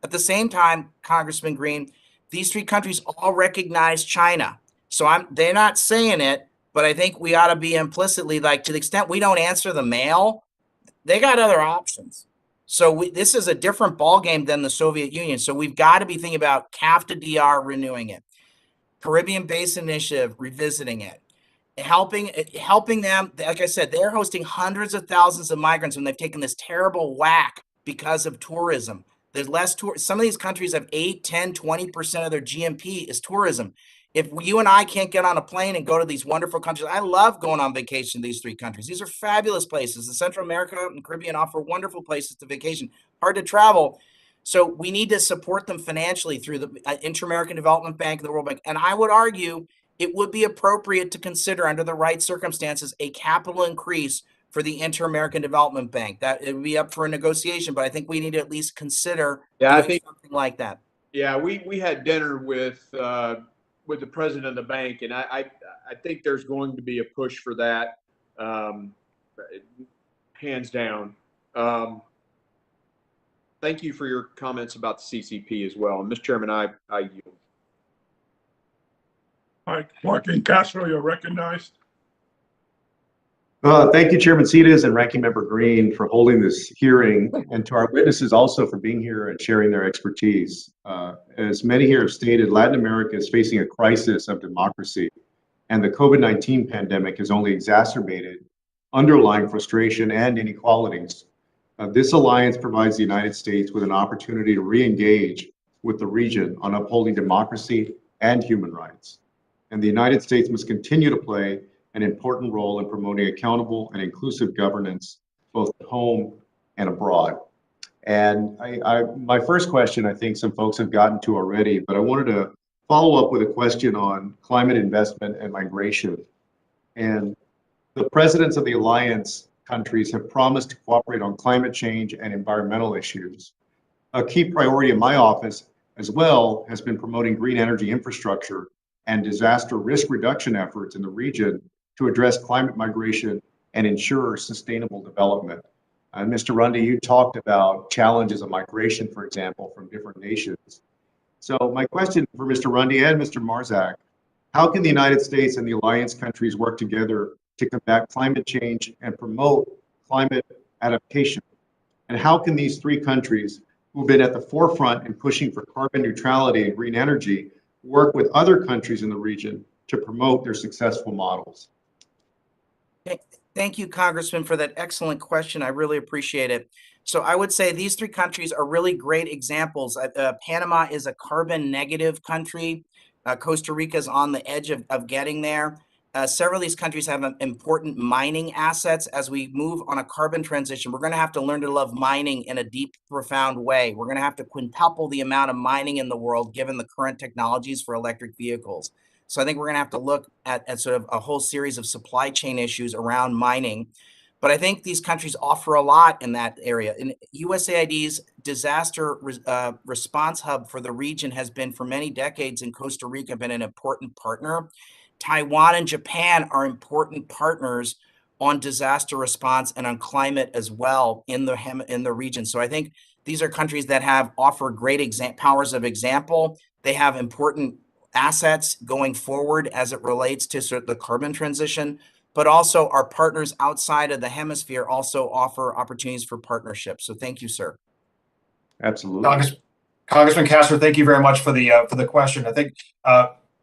At the same time, Congressman Green, these three countries all recognize China. So they're not saying it, but I think we ought to be implicitly, like, to the extent we don't answer the mail, they got other options. So this is a different ballgame than the Soviet Union. So we've got to be thinking about CAFTA-DR renewing it, Caribbean Basin Initiative revisiting it, helping them. Like I said, they're hosting hundreds of thousands of migrants when they've taken this terrible whack because of tourism. There's less some of these countries have 8, 10, 20% of their GNP is tourism. If you and I can't get on a plane and go to these wonderful countries, I love going on vacation to these three countries. These are fabulous places. The Central America and Caribbean offer wonderful places to vacation, hard to travel. So we need to support them financially through the Inter-American Development Bank and the World Bank. And I would argue it would be appropriate to consider, under the right circumstances, a capital increase for the Inter-American Development Bank. That it would be up for a negotiation, but I think we need to at least consider something like that. Yeah, we had dinner with the president of the bank, and I think there's going to be a push for that, hands down. Thank you for your comments about the CCP as well. And Mr. Chairman, I yield. All right, Joaquin Castro, you're recognized. Thank you, Chairman Cetas and Ranking Member Green, for holding this hearing, and to our witnesses also for being here and sharing their expertise. As many here have stated, Latin America is facing a crisis of democracy, and the COVID-19 pandemic has only exacerbated underlying frustration and inequalities. This alliance provides the United States with an opportunity to re-engage with the region on upholding democracy and human rights. And the United States must continue to play an important role in promoting accountable and inclusive governance, both at home and abroad. And my first question, I think some folks have gotten to already, but I wanted to follow up with a question on climate investment and migration. And the presidents of the alliance countries have promised to cooperate on climate change and environmental issues. A key priority in my office as well has been promoting green energy infrastructure and disaster risk reduction efforts in the region to address climate migration and ensure sustainable development. Mr. Runde, you talked about challenges of migration, for example, from different nations. So my question for Mr. Runde and Mr. Marczak, how can the United States and the alliance countries work together to combat climate change and promote climate adaptation? And how can these three countries, who've been at the forefront in pushing for carbon neutrality and green energy, work with other countries in the region to promote their successful models? Thank you, Congressman, for that excellent question. I really appreciate it. So I would say these three countries are really great examples. Panama is a carbon negative country. Costa Rica is on the edge of getting there. Several of these countries have important mining assets. As we move on a carbon transition, we're going to have to learn to love mining in a deep, profound way. We're going to have to quintuple the amount of mining in the world, given the current technologies for electric vehicles. So I think we're going to have to look at sort of a whole series of supply chain issues around mining. But I think these countries offer a lot in that area. And USAID's disaster response hub for the region has been for many decades in Costa Rica been an important partner. Taiwan and Japan are important partners on disaster response and on climate as well in the region. So I think these are countries that offer great powers of example. They have important assets going forward as it relates to sort of the carbon transition, but also our partners outside of the hemisphere also offer opportunities for partnership. So thank you, sir. Absolutely. Congressman Castro, thank you very much for the question. I think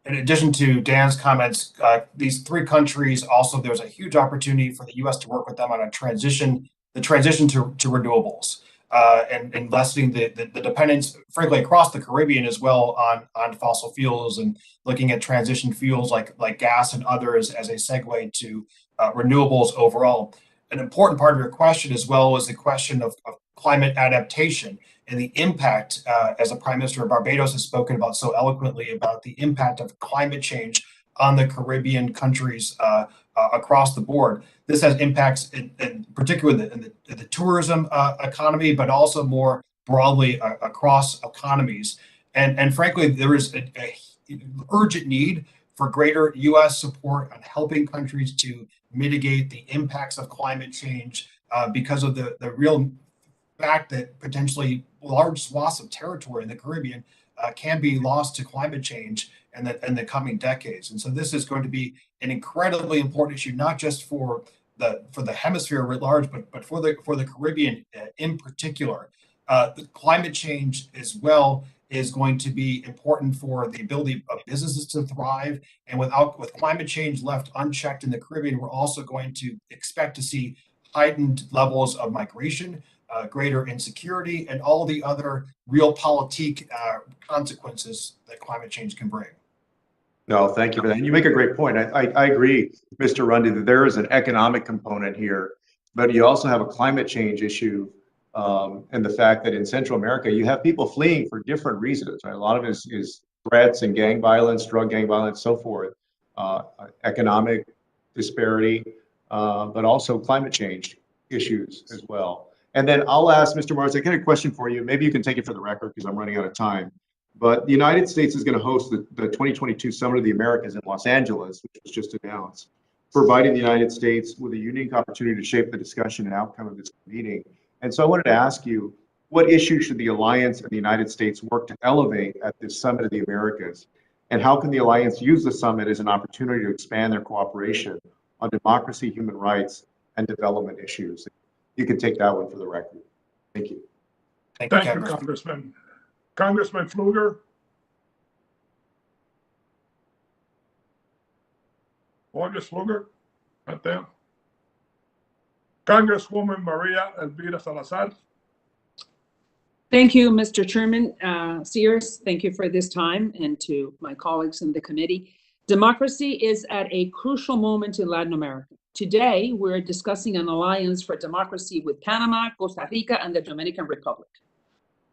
in addition to Dan's comments, these three countries also, there's a huge opportunity for the U.S. to work with them on the transition to renewables. And lessening the dependence, frankly, across the Caribbean as well on fossil fuels, and looking at transition fuels like gas and others as a segue to renewables overall. an important part of your question as well was the question of climate adaptation and the impact, as the Prime Minister of Barbados has spoken about so eloquently, about the impact of climate change on the Caribbean countries across the board. This has impacts in particular in the tourism economy, but also more broadly across economies. And frankly, there is a urgent need for greater U.S. support on helping countries to mitigate the impacts of climate change because of the real fact that potentially large swaths of territory in the Caribbean can be lost to climate change in the coming decades. And so this is going to be an incredibly important issue, not just for the hemisphere writ large, but for the Caribbean in particular. The climate change as well is going to be important for the ability of businesses to thrive. And with climate change left unchecked in the Caribbean, we're also going to expect to see heightened levels of migration, greater insecurity, and all the other realpolitik consequences that climate change can bring. No, thank you for that. And you make a great point. I agree, Mr. Runde, that there is an economic component here, but you also have a climate change issue, and the fact that in Central America, you have people fleeing for different reasons, right? A lot of it is threats and gang violence, drug gang violence, so forth, economic disparity, but also climate change issues as well. And then I'll ask Mr. Marczak, I got a question for you. Maybe you can take it for the record because I'm running out of time. But the United States is going to host the 2022 Summit of the Americas in Los Angeles, which was just announced, providing the United States with a unique opportunity to shape the discussion and outcome of this meeting. And so I wanted to ask you, what issues should the Alliance and the United States work to elevate at this Summit of the Americas? And how can the Alliance use the summit as an opportunity to expand their cooperation on democracy, human rights, and development issues? You can take that one for the record. Thank you. Thank you, Congressman. Congressman Pfluger. August Pfluger, right there. Congresswoman Maria Elvira Salazar. Thank you, Mr. Chairman. Sears, thank you for this time, and to my colleagues in the committee. Democracy is at a crucial moment in Latin America. Today, we're discussing an alliance for democracy with Panama, Costa Rica, and the Dominican Republic.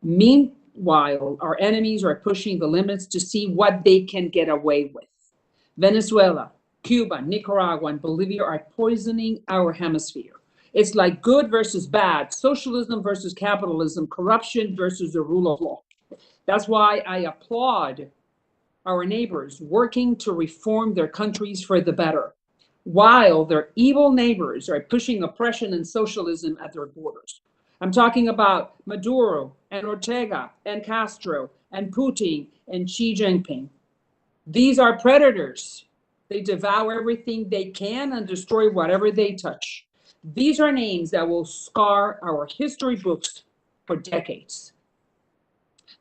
Meanwhile, our enemies are pushing the limits to see what they can get away with. Venezuela, Cuba, Nicaragua, and Bolivia are poisoning our hemisphere. It's like good versus bad, socialism versus capitalism, corruption versus the rule of law. That's why I applaud our neighbors working to reform their countries for the better, while their evil neighbors are pushing oppression and socialism at their borders. I'm talking about Maduro and Ortega and Castro and Putin and Xi Jinping. These are predators. They devour everything they can and destroy whatever they touch. These are names that will scar our history books for decades.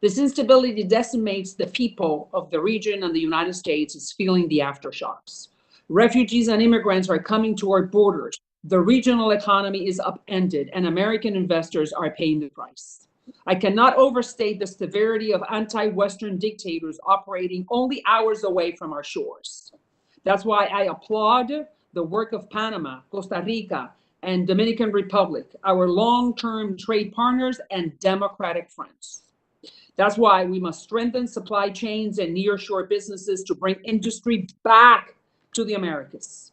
This instability decimates the people of the region, and the United States is feeling the aftershocks. Refugees and immigrants are coming to our borders. The regional economy is upended, and American investors are paying the price. I cannot overstate the severity of anti-Western dictators operating only hours away from our shores. That's why I applaud the work of Panama, Costa Rica, and Dominican Republic, our long-term trade partners and democratic friends. That's why we must strengthen supply chains and nearshore businesses to bring industry back to the Americas.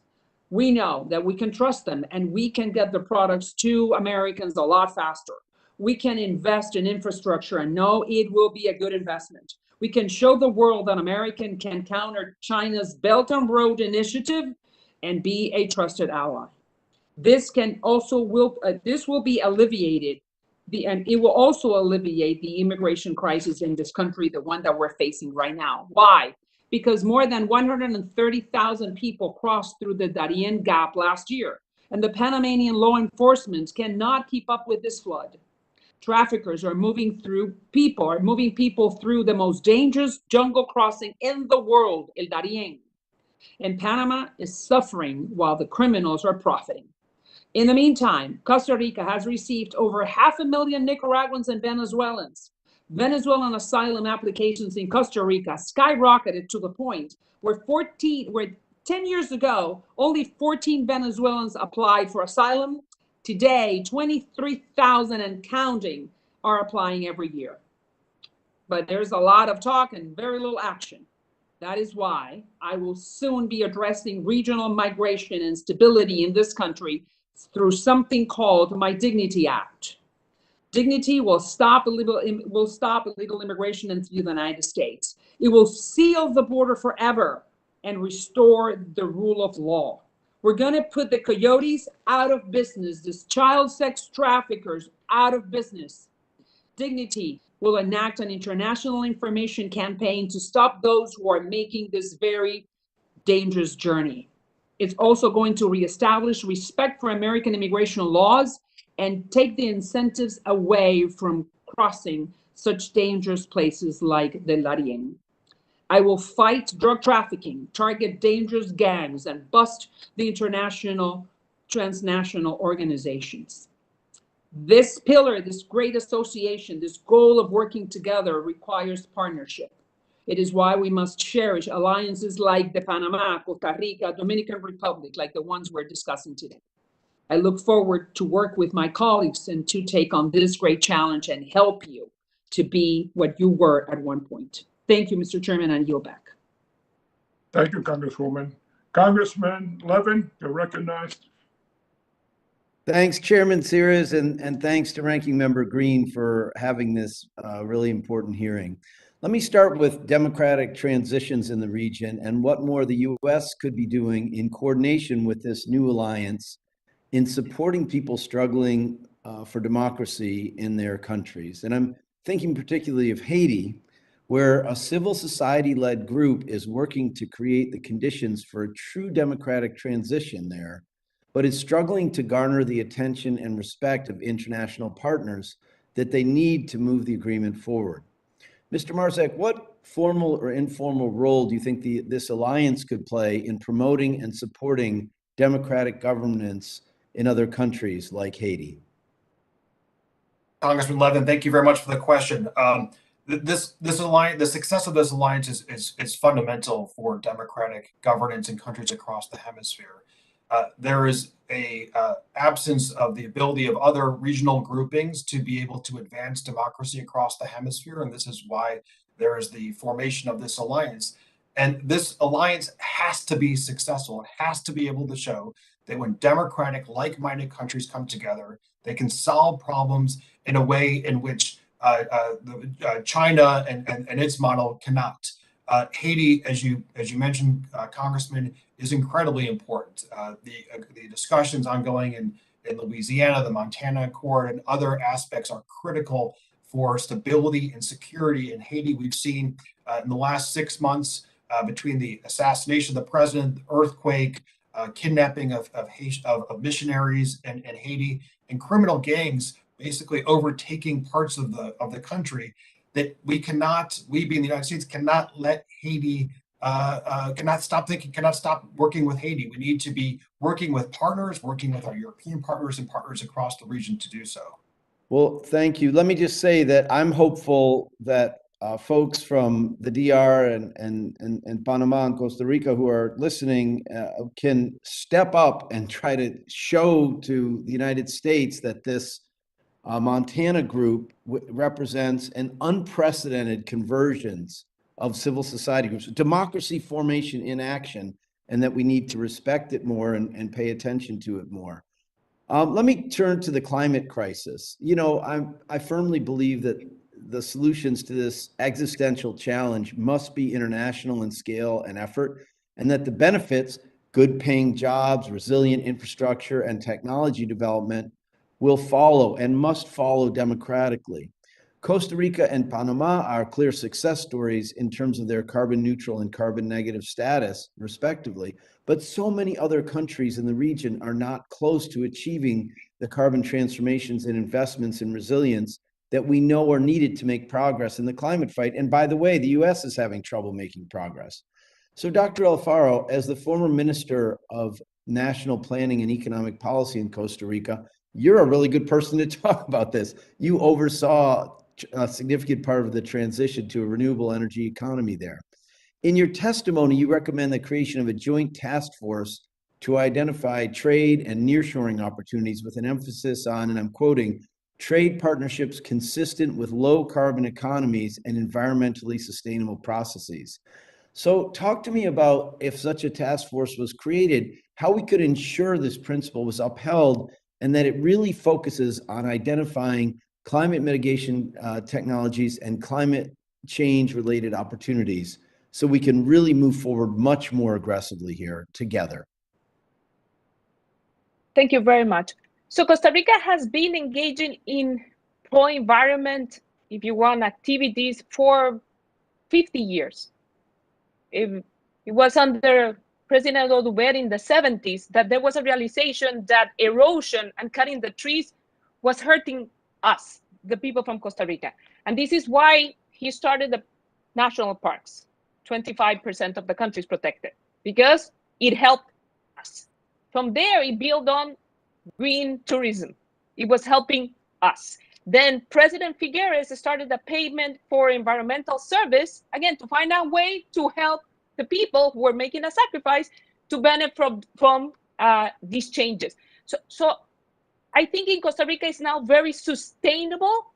We know that we can trust them, and we can get the products to Americans a lot faster. We can invest in infrastructure and know it will be a good investment. We can show the world that America can counter China's Belt and Road Initiative and be a trusted ally. This will be alleviated, and it will also alleviate the immigration crisis in this country, the one that we're facing right now. Why? Because more than 130,000 people crossed through the Darien Gap last year, and the Panamanian law enforcement cannot keep up with this flood. Traffickers are moving people through the most dangerous jungle crossing in the world, El Darien. And Panama is suffering while the criminals are profiting. In the meantime, Costa Rica has received over 500,000 Nicaraguans and Venezuelans. Venezuelan asylum applications in Costa Rica skyrocketed to the point where 10 years ago, only 14 Venezuelans applied for asylum, Today, 23,000 and counting are applying every year. But there's a lot of talk and very little action. That is why I will soon be addressing regional migration and stability in this country through something called My Dignity Act. Dignity will stop illegal immigration into the United States. It will seal the border forever and restore the rule of law. We're going to put the coyotes out of business, these child sex traffickers out of business. Dignity will enact an international information campaign to stop those who are making this very dangerous journey. It's also going to reestablish respect for American immigration laws and take the incentives away from crossing such dangerous places like the Darién. I will fight drug trafficking, target dangerous gangs, and bust the international transnational organizations. This pillar, this great association, this goal of working together requires partnership. It is why we must cherish alliances like the Panama, Costa Rica, Dominican Republic, like the ones we're discussing today. I look forward to work with my colleagues and to take on this great challenge and help you to be what you were at one point. Thank you, Mr. Chairman, and yield back. Thank you, Congresswoman. Congressman Levin, you're recognized. Thanks, Chairman Sears, and thanks to Ranking Member Green for having this really important hearing. Let me start with democratic transitions in the region and what more the U.S. could be doing in coordination with this new alliance in supporting people struggling for democracy in their countries. And I'm thinking particularly of Haiti, where a civil society-led group is working to create the conditions for a true democratic transition there, but is struggling to garner the attention and respect of international partners that they need to move the agreement forward. Mr. Marczak, what formal or informal role do you think this alliance could play in promoting and supporting democratic governance in other countries like Haiti? Congressman Levin, thank you very much for the question. This alliance, the success of this alliance is fundamental for democratic governance in countries across the hemisphere. There is a absence of the ability of other regional groupings to be able to advance democracy across the hemisphere, and this is why there is the formation of this alliance. And this alliance has to be successful. It has to be able to show that when democratic, like-minded countries come together, they can solve problems in a way in which China and its model cannot. Haiti, as you mentioned, Congressman, is incredibly important. The discussions ongoing in Louisiana, the Montana Accord, and other aspects are critical for stability and security in Haiti. We've seen in the last 6 months between the assassination of the president, the earthquake, kidnapping of missionaries in Haiti, and criminal gangs basically overtaking parts of the country, that we being the United States, cannot let Haiti, cannot stop working with Haiti. We need to be working with partners, working with our European partners and partners across the region to do so. Well, thank you. Let me just say that I'm hopeful that folks from the DR and Panama and Costa Rica who are listening can step up and try to show to the United States that this Montana group represents an unprecedented convergence of civil society groups, democracy formation in action, and that we need to respect it more and pay attention to it more. Let me turn to the climate crisis. You know, I firmly believe that the solutions to this existential challenge must be international in scale and effort, and that the benefits, good paying jobs, resilient infrastructure, and technology development will follow and must follow democratically. Costa Rica and Panama are clear success stories in terms of their carbon neutral and carbon negative status, respectively, but so many other countries in the region are not close to achieving the carbon transformations and investments in resilience that we know are needed to make progress in the climate fight. And by the way, the US is having trouble making progress. So Dr. Alfaro, as the former Minister of National Planning and Economic Policy in Costa Rica, you're a really good person to talk about this. You oversaw a significant part of the transition to a renewable energy economy there. In your testimony, you recommend the creation of a joint task force to identify trade and nearshoring opportunities with an emphasis on, and I'm quoting, trade partnerships consistent with low carbon economies and environmentally sustainable processes. So talk to me about, if such a task force was created, how we could ensure this principle was upheld and that it really focuses on identifying climate mitigation technologies and climate change related opportunities so we can really move forward much more aggressively here together. Thank you very much. So Costa Rica has been engaging in pro-environment, if you want, activities for 50 years. It was under President Oduber in the 70s that there was a realization that erosion and cutting the trees was hurting us, the people from Costa Rica. And this is why he started the national parks. 25% of the country is protected because it helped us. From there, it built on green tourism. It was helping us. Then President Figueres started a payment for environmental service, again, to find a way to help the people who were making a sacrifice to benefit from these changes. So I think in Costa Rica it's now very sustainable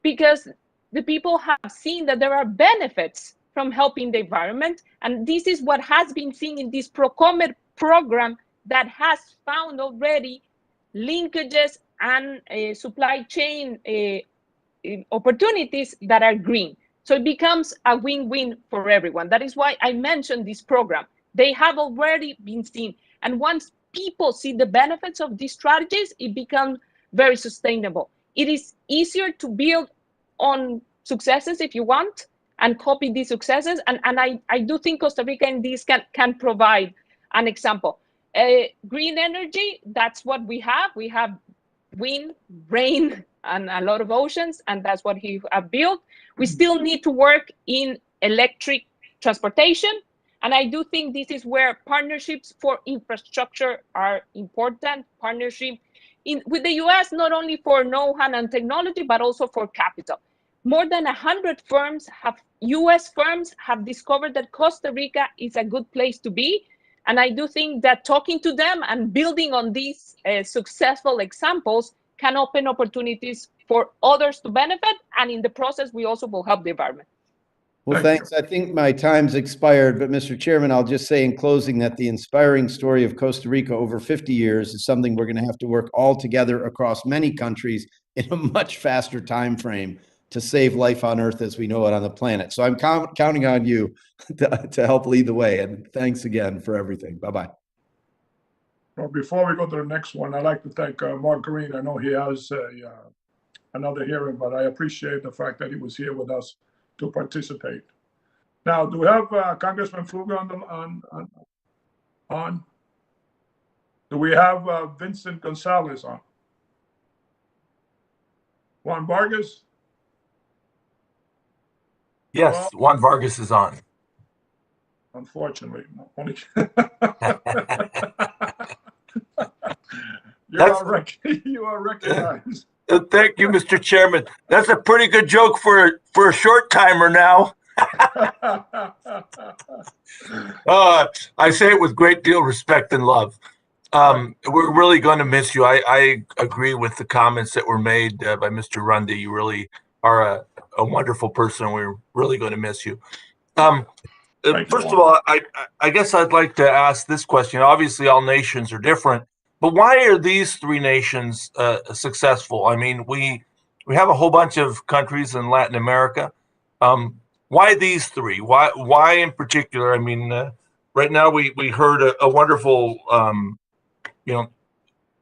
because the people have seen that there are benefits from helping the environment. And this is what has been seen in this Procomer program that has found already linkages and supply chain opportunities that are green. So it becomes a win-win for everyone. That is why I mentioned this program. They have already been seen. And once people see the benefits of these strategies, it becomes very sustainable. It is easier to build on successes if you want and copy these successes. And I do think Costa Rica in this can provide an example. Green energy, that's what we have. We have wind, rain, and a lot of oceans, and that's what he have built. We still need to work in electric transportation, and I do think this is where partnerships for infrastructure are important. Partnership with the US, not only for know-how and technology, but also for capital. More than 100 firms US firms have discovered that Costa Rica is a good place to be. And I do think that talking to them and building on these successful examples can open opportunities for others to benefit. And in the process, we also will help the environment. Well, thanks. I think my time's expired, but Mr. Chairman, I'll just say in closing that the inspiring story of Costa Rica over 50 years is something we're going to have to work all together across many countries in a much faster time frame to save life on Earth as we know it on the planet. So I'm counting on you to help lead the way. And thanks again for everything. Bye-bye. Well, before we go to the next one, I'd like to thank Mark Green. I know he has another hearing, but I appreciate the fact that he was here with us to participate. Now, do we have Congressman Fluga on? Do we have Vincent Gonzalez on? Juan Vargas? Yes, Juan Vargas is on. Unfortunately, only you are recognized. Thank you, Mr. Chairman. That's a pretty good joke for a short timer now. I say it with great deal of respect and love. We're really going to miss you. I agree with the comments that were made by Mr. Runde. You really are a wonderful person, and we're really going to miss you. First of all, I guess I'd like to ask this question. Obviously, all nations are different, but why are these three nations successful? I mean, we have a whole bunch of countries in Latin America. Why these three? Why in particular? I mean, right now we heard a wonderful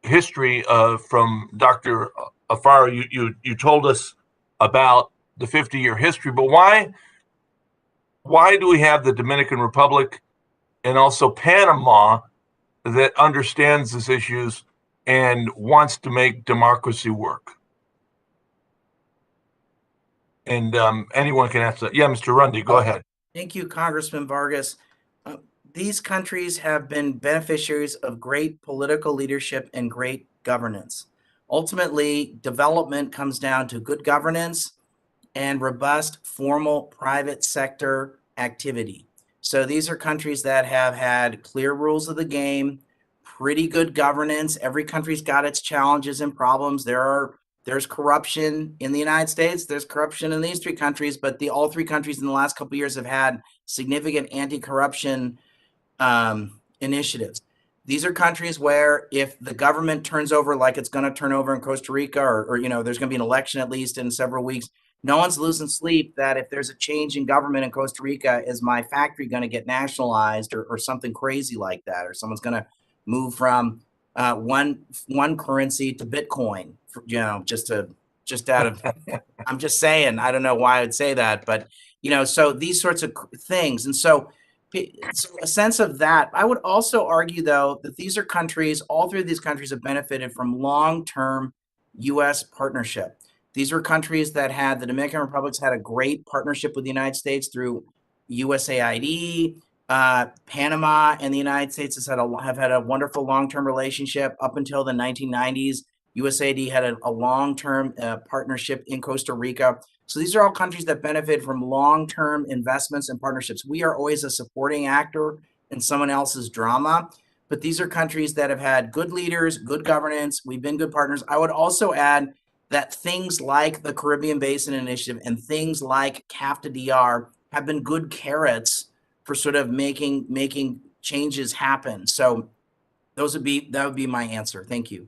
history from Dr. Alfaro. You told us about the 50-year history, but why do we have the Dominican Republic and also Panama that understands these issues and wants to make democracy work? And anyone can answer that. Yeah, Mr. Runde, go ahead. Thank you, Congressman Vargas. These countries have been beneficiaries of great political leadership and great governance. Ultimately, development comes down to good governance and robust formal private sector activity. So these are countries that have had clear rules of the game, pretty good governance. Every country's got its challenges and problems. There's corruption in the United States. There's corruption in these three countries, but all three countries in the last couple of years have had significant anti-corruption initiatives. These are countries where if the government turns over like it's going to turn over in Costa Rica, or there's going to be an election at least in several weeks, no one's losing sleep that if there's a change in government in Costa Rica, is my factory going to get nationalized or something crazy like that, or someone's going to move from one currency to Bitcoin, just out of, I'm just saying, I don't know why I would say that, but, so these sorts of things. And so a sense of that. I would also argue, though, that these are countries, all three of these countries have benefited from long-term U.S. partnership. These were countries that the Dominican Republic's had a great partnership with the United States through USAID. Panama and the United States have had a wonderful long-term relationship up until the 1990s. USAID had a long-term partnership in Costa Rica. So these are all countries that benefit from long-term investments and partnerships. We are always a supporting actor in someone else's drama, but these are countries that have had good leaders, good governance. We've been good partners. I would also add that things like the Caribbean Basin Initiative and things like CAFTA-DR have been good carrots for sort of making changes happen. So that would be my answer. Thank you.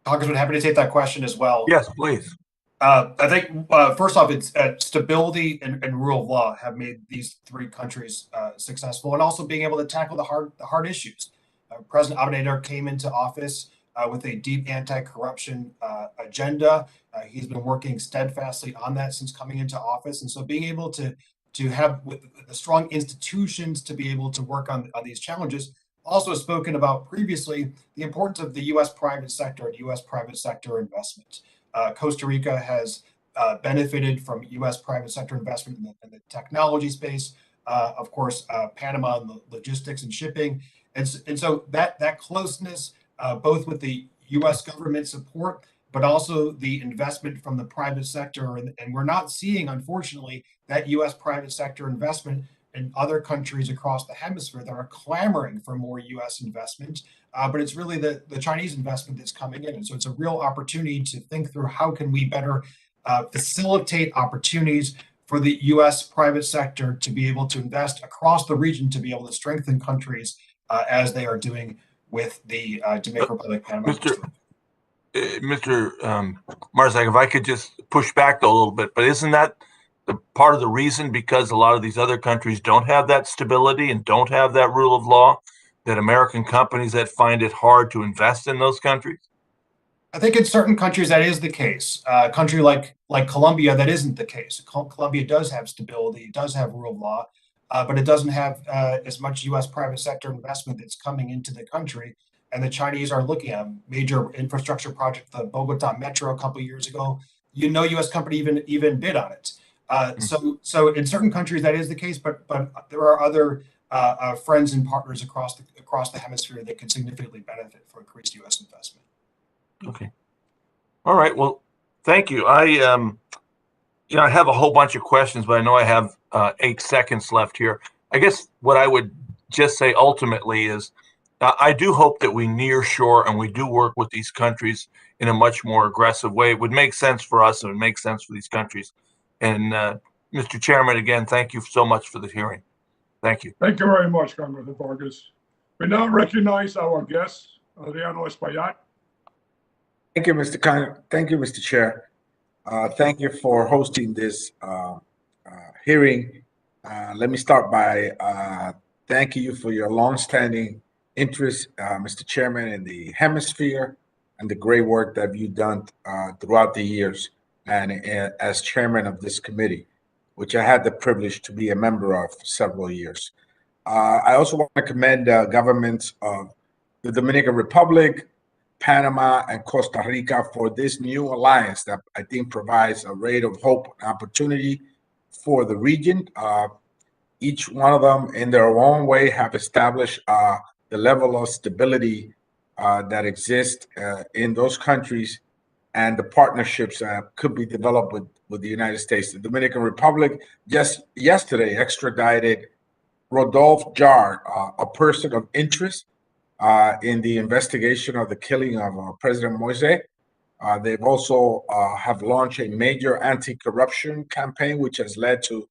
Congressman, happy to take that question as well. Yes, please. I think first off, it's stability and rule of law have made these three countries successful, and also being able to tackle the hard issues. President Abinader came into office with a deep anti-corruption agenda. He's been working steadfastly on that since coming into office, and so being able to have with the strong institutions to be able to work on these challenges. Also spoken about previously the importance of the U.S. private sector and U.S. private sector investment. Costa Rica has benefited from U.S. private sector investment in the technology space. Of course, Panama in the logistics and shipping, and so that closeness, both with the U.S. government support, but also the investment from the private sector, and we're not seeing, unfortunately, that U.S. private sector investment in other countries across the hemisphere that are clamoring for more U.S. investment, but it's really the Chinese investment that's coming in. And so it's a real opportunity to think through how can we better facilitate opportunities for the U.S. private sector to be able to invest across the region, to be able to strengthen countries as they are doing with the Dominican Republic, Panama. Mr. Marczak, if I could just push back though a little bit, but isn't that the part of the reason, because a lot of these other countries don't have that stability and don't have that rule of law, that American companies that find it hard to invest in those countries? I think in certain countries that is the case. A country like Colombia, that isn't the case. Colombia does have stability, it does have rule of law, but it doesn't have as much U.S. private sector investment that's coming into the country. And the Chinese are looking at a major infrastructure project, the Bogota Metro, a couple of years ago. U.S. company even bid on it. So in certain countries that is the case, but there are other friends and partners across the hemisphere that can significantly benefit from increased U.S. investment. Okay. All right. Well, thank you. I have a whole bunch of questions, but I know I have 8 seconds left here. I guess what I would just say ultimately is I do hope that we near shore and we do work with these countries in a much more aggressive way. It would make sense for us and it would make sense for these countries. And Mr. Chairman, again, thank you so much for the hearing. Thank you. Thank you very much, Congressman Vargas. We now recognize our guest, Adrienne Espaillat. Thank you, Mr. Chair. Thank you for hosting this hearing. Let me start by thanking you for your longstanding interest, Mr. Chairman, in the Hemisphere and the great work that you've done throughout the years, and as chairman of this committee, which I had the privilege to be a member of for several years. I also want to commend governments of the Dominican Republic, Panama, and Costa Rica for this new alliance that I think provides a ray of hope and opportunity for the region. Each one of them in their own way have established the level of stability that exists in those countries and the partnerships that could be developed with the United States. The Dominican Republic just yesterday extradited Rodolphe Jarre, a person of interest in the investigation of the killing of President Moise. They've also have launched a major anti-corruption campaign, which has led to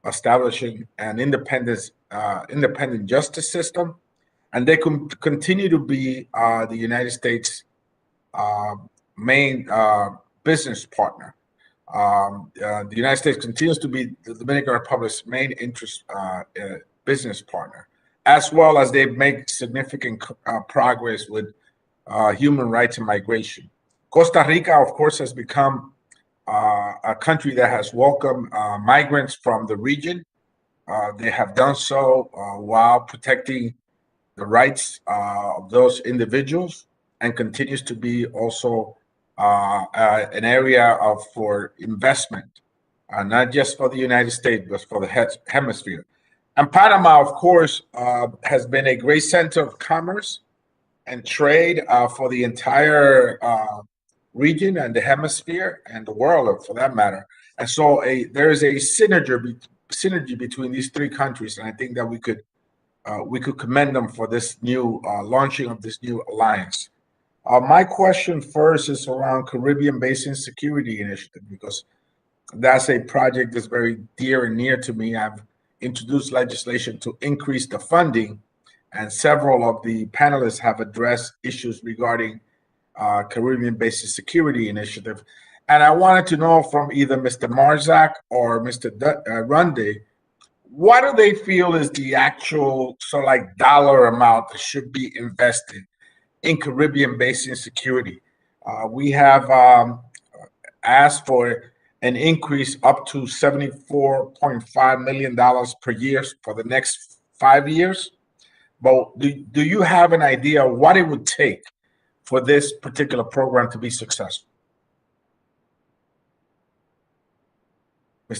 establishing an independent justice system, and they continue to be the United States' main business partner. The United States continues to be the Dominican Republic's main interest business partner, as well as they make significant progress with human rights and migration. Costa Rica, of course, has become a country that has welcomed migrants from the region. They have done so while protecting the rights of those individuals, and continues to be also an area for investment, not just for the United States, but for the hemisphere. And Panama, of course, has been a great center of commerce and trade for the entire region and the hemisphere and the world, for that matter. And so there is a synergy between these three countries, and I think that we could commend them for this new launching of this new alliance. My question first is around Caribbean Basin Security Initiative, because that's a project that's very dear and near to me. I've introduced legislation to increase the funding, and several of the panelists have addressed issues regarding Caribbean Basin Security Initiative. And I wanted to know from either Mr. Marczak or Mr. Runde, what do they feel is the actual sort of like dollar amount that should be invested in Caribbean Basin security? We have asked for an increase up to $74.5 million per year for the next 5 years. But do you have an idea what it would take for this particular program to be successful?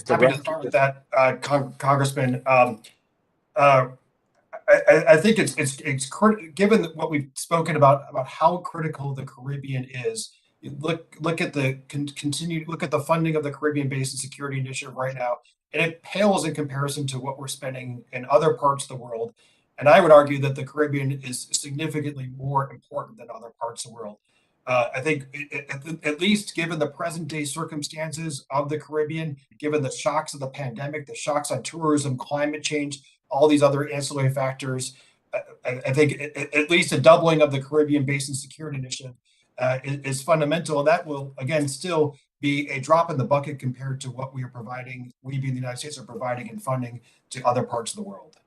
Happy to start with that, Congressman. I think it's given what we've spoken about how critical the Caribbean is. Look at the funding of the Caribbean Basin Security Initiative right now, and it pales in comparison to what we're spending in other parts of the world. And I would argue that the Caribbean is significantly more important than other parts of the world. I think at least given the present day circumstances of the Caribbean, given the shocks of the pandemic, the shocks on tourism, climate change, all these other ancillary factors, I think at least a doubling of the Caribbean Basin Security Initiative is fundamental. And that will, again, still be a drop in the bucket compared to what we are providing, we being the United States are providing in funding to other parts of the world.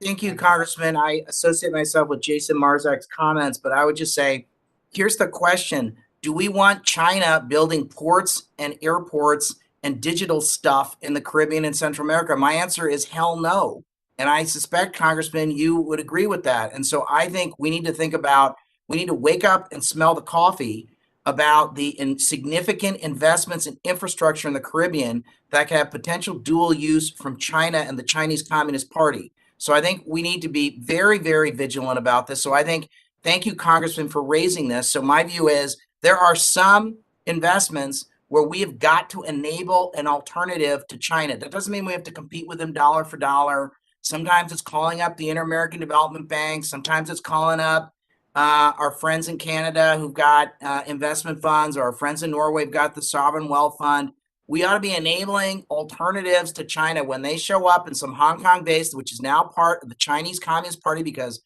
Thank you, Congressman. I associate myself with Jason Marczak's comments, but I would just say, here's the question. Do we want China building ports and airports and digital stuff in the Caribbean and Central America? My answer is hell no. And I suspect, Congressman, you would agree with that. And so I think we need to wake up and smell the coffee about the significant investments in infrastructure in the Caribbean that can have potential dual use from China and the Chinese Communist Party. So I think we need to be very, very vigilant about this. So I think, thank you, Congressman, for raising this. So my view is there are some investments where we have got to enable an alternative to China. That doesn't mean we have to compete with them dollar for dollar. Sometimes it's calling up the Inter-American Development Bank. Sometimes it's calling up our friends in Canada who've got investment funds, or our friends in Norway have got the Sovereign Wealth Fund. We ought to be enabling alternatives to China when they show up in some Hong Kong base, which is now part of the Chinese Communist Party because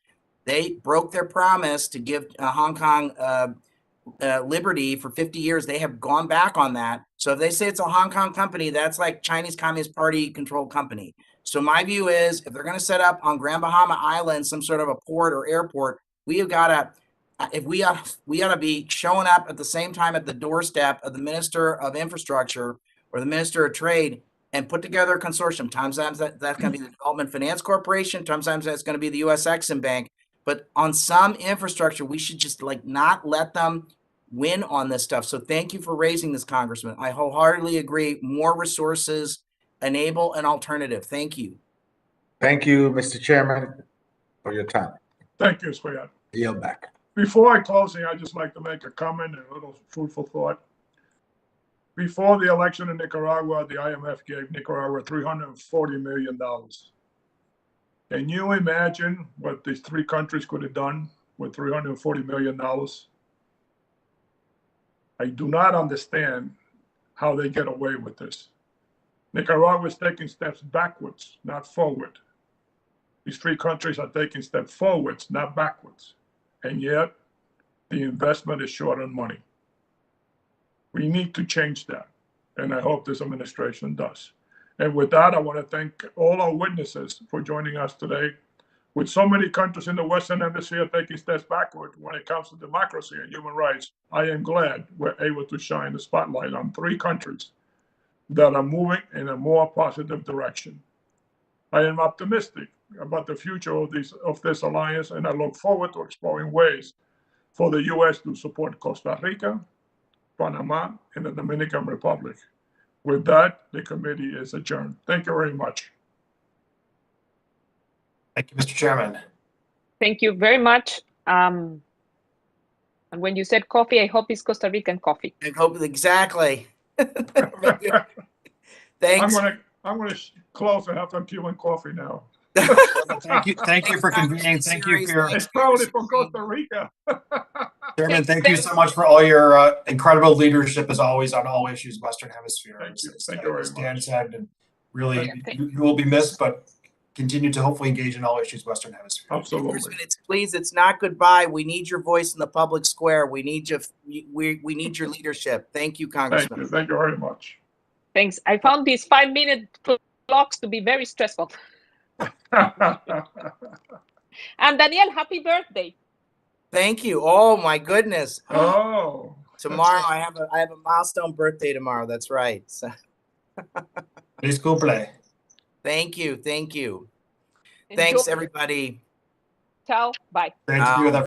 they broke their promise to give Hong Kong liberty for 50 years. They have gone back on that. So if they say it's a Hong Kong company, that's like Chinese Communist Party controlled company. So my view is if they're going to set up on Grand Bahama Island some sort of a port or airport, we have got to, we ought to be showing up at the same time at the doorstep of the Minister of Infrastructure or the Minister of Trade and put together a consortium. Sometimes that's going to be the Development Finance Corporation. Sometimes that's going to be the U.S. Exim Bank. But on some infrastructure, we should just not let them win on this stuff. So thank you for raising this, Congressman. I wholeheartedly agree. More resources enable an alternative. Thank you. Thank you, Mr. Chairman, for your time. Thank you, Square. Yield back. Before I close, I'd just like to make a comment and a little fruitful thought. Before the election in Nicaragua, the IMF gave Nicaragua $340 million. Can you imagine what these three countries could have done with $340 million? I do not understand how they get away with this. Nicaragua is taking steps backwards, not forward. These three countries are taking steps forwards, not backwards. And yet, the investment is short on money. We need to change that. And I hope this administration does. And with that, I want to thank all our witnesses for joining us today. With so many countries in the Western Hemisphere taking steps backward when it comes to democracy and human rights, I am glad we're able to shine the spotlight on three countries that are moving in a more positive direction. I am optimistic about the future of this alliance, and I look forward to exploring ways for the U.S. to support Costa Rica, Panama, and the Dominican Republic. With that, the committee is adjourned. Thank you very much. Thank you, Mr. Chairman. Thank you very much. And when you said coffee, I hope it's Costa Rican coffee. I hope exactly. Thanks. I'm gonna close and have some Cuban coffee now. Thank you for convening. Thank you for your. It's probably from Costa Rica. Chairman, thank you so much for all your incredible leadership as always on all issues Western Hemisphere. Thank you. Thank you very Stan much. said, and really, you will be missed, but continue to hopefully engage in all issues Western Hemisphere. Absolutely. Please, it's not goodbye. We need your voice in the public square. We need you. We need your leadership. Thank you, Congressman. Thank you very much. Thanks. I found these 5-minute clocks to be very stressful. And Daniel, happy birthday. Thank you. Oh my goodness. Oh. Tomorrow I have a milestone birthday tomorrow. That's right. So. Feliz cumple. Thank you. Thank you. Enjoy. Thanks, everybody. Ciao. Bye. Thank you.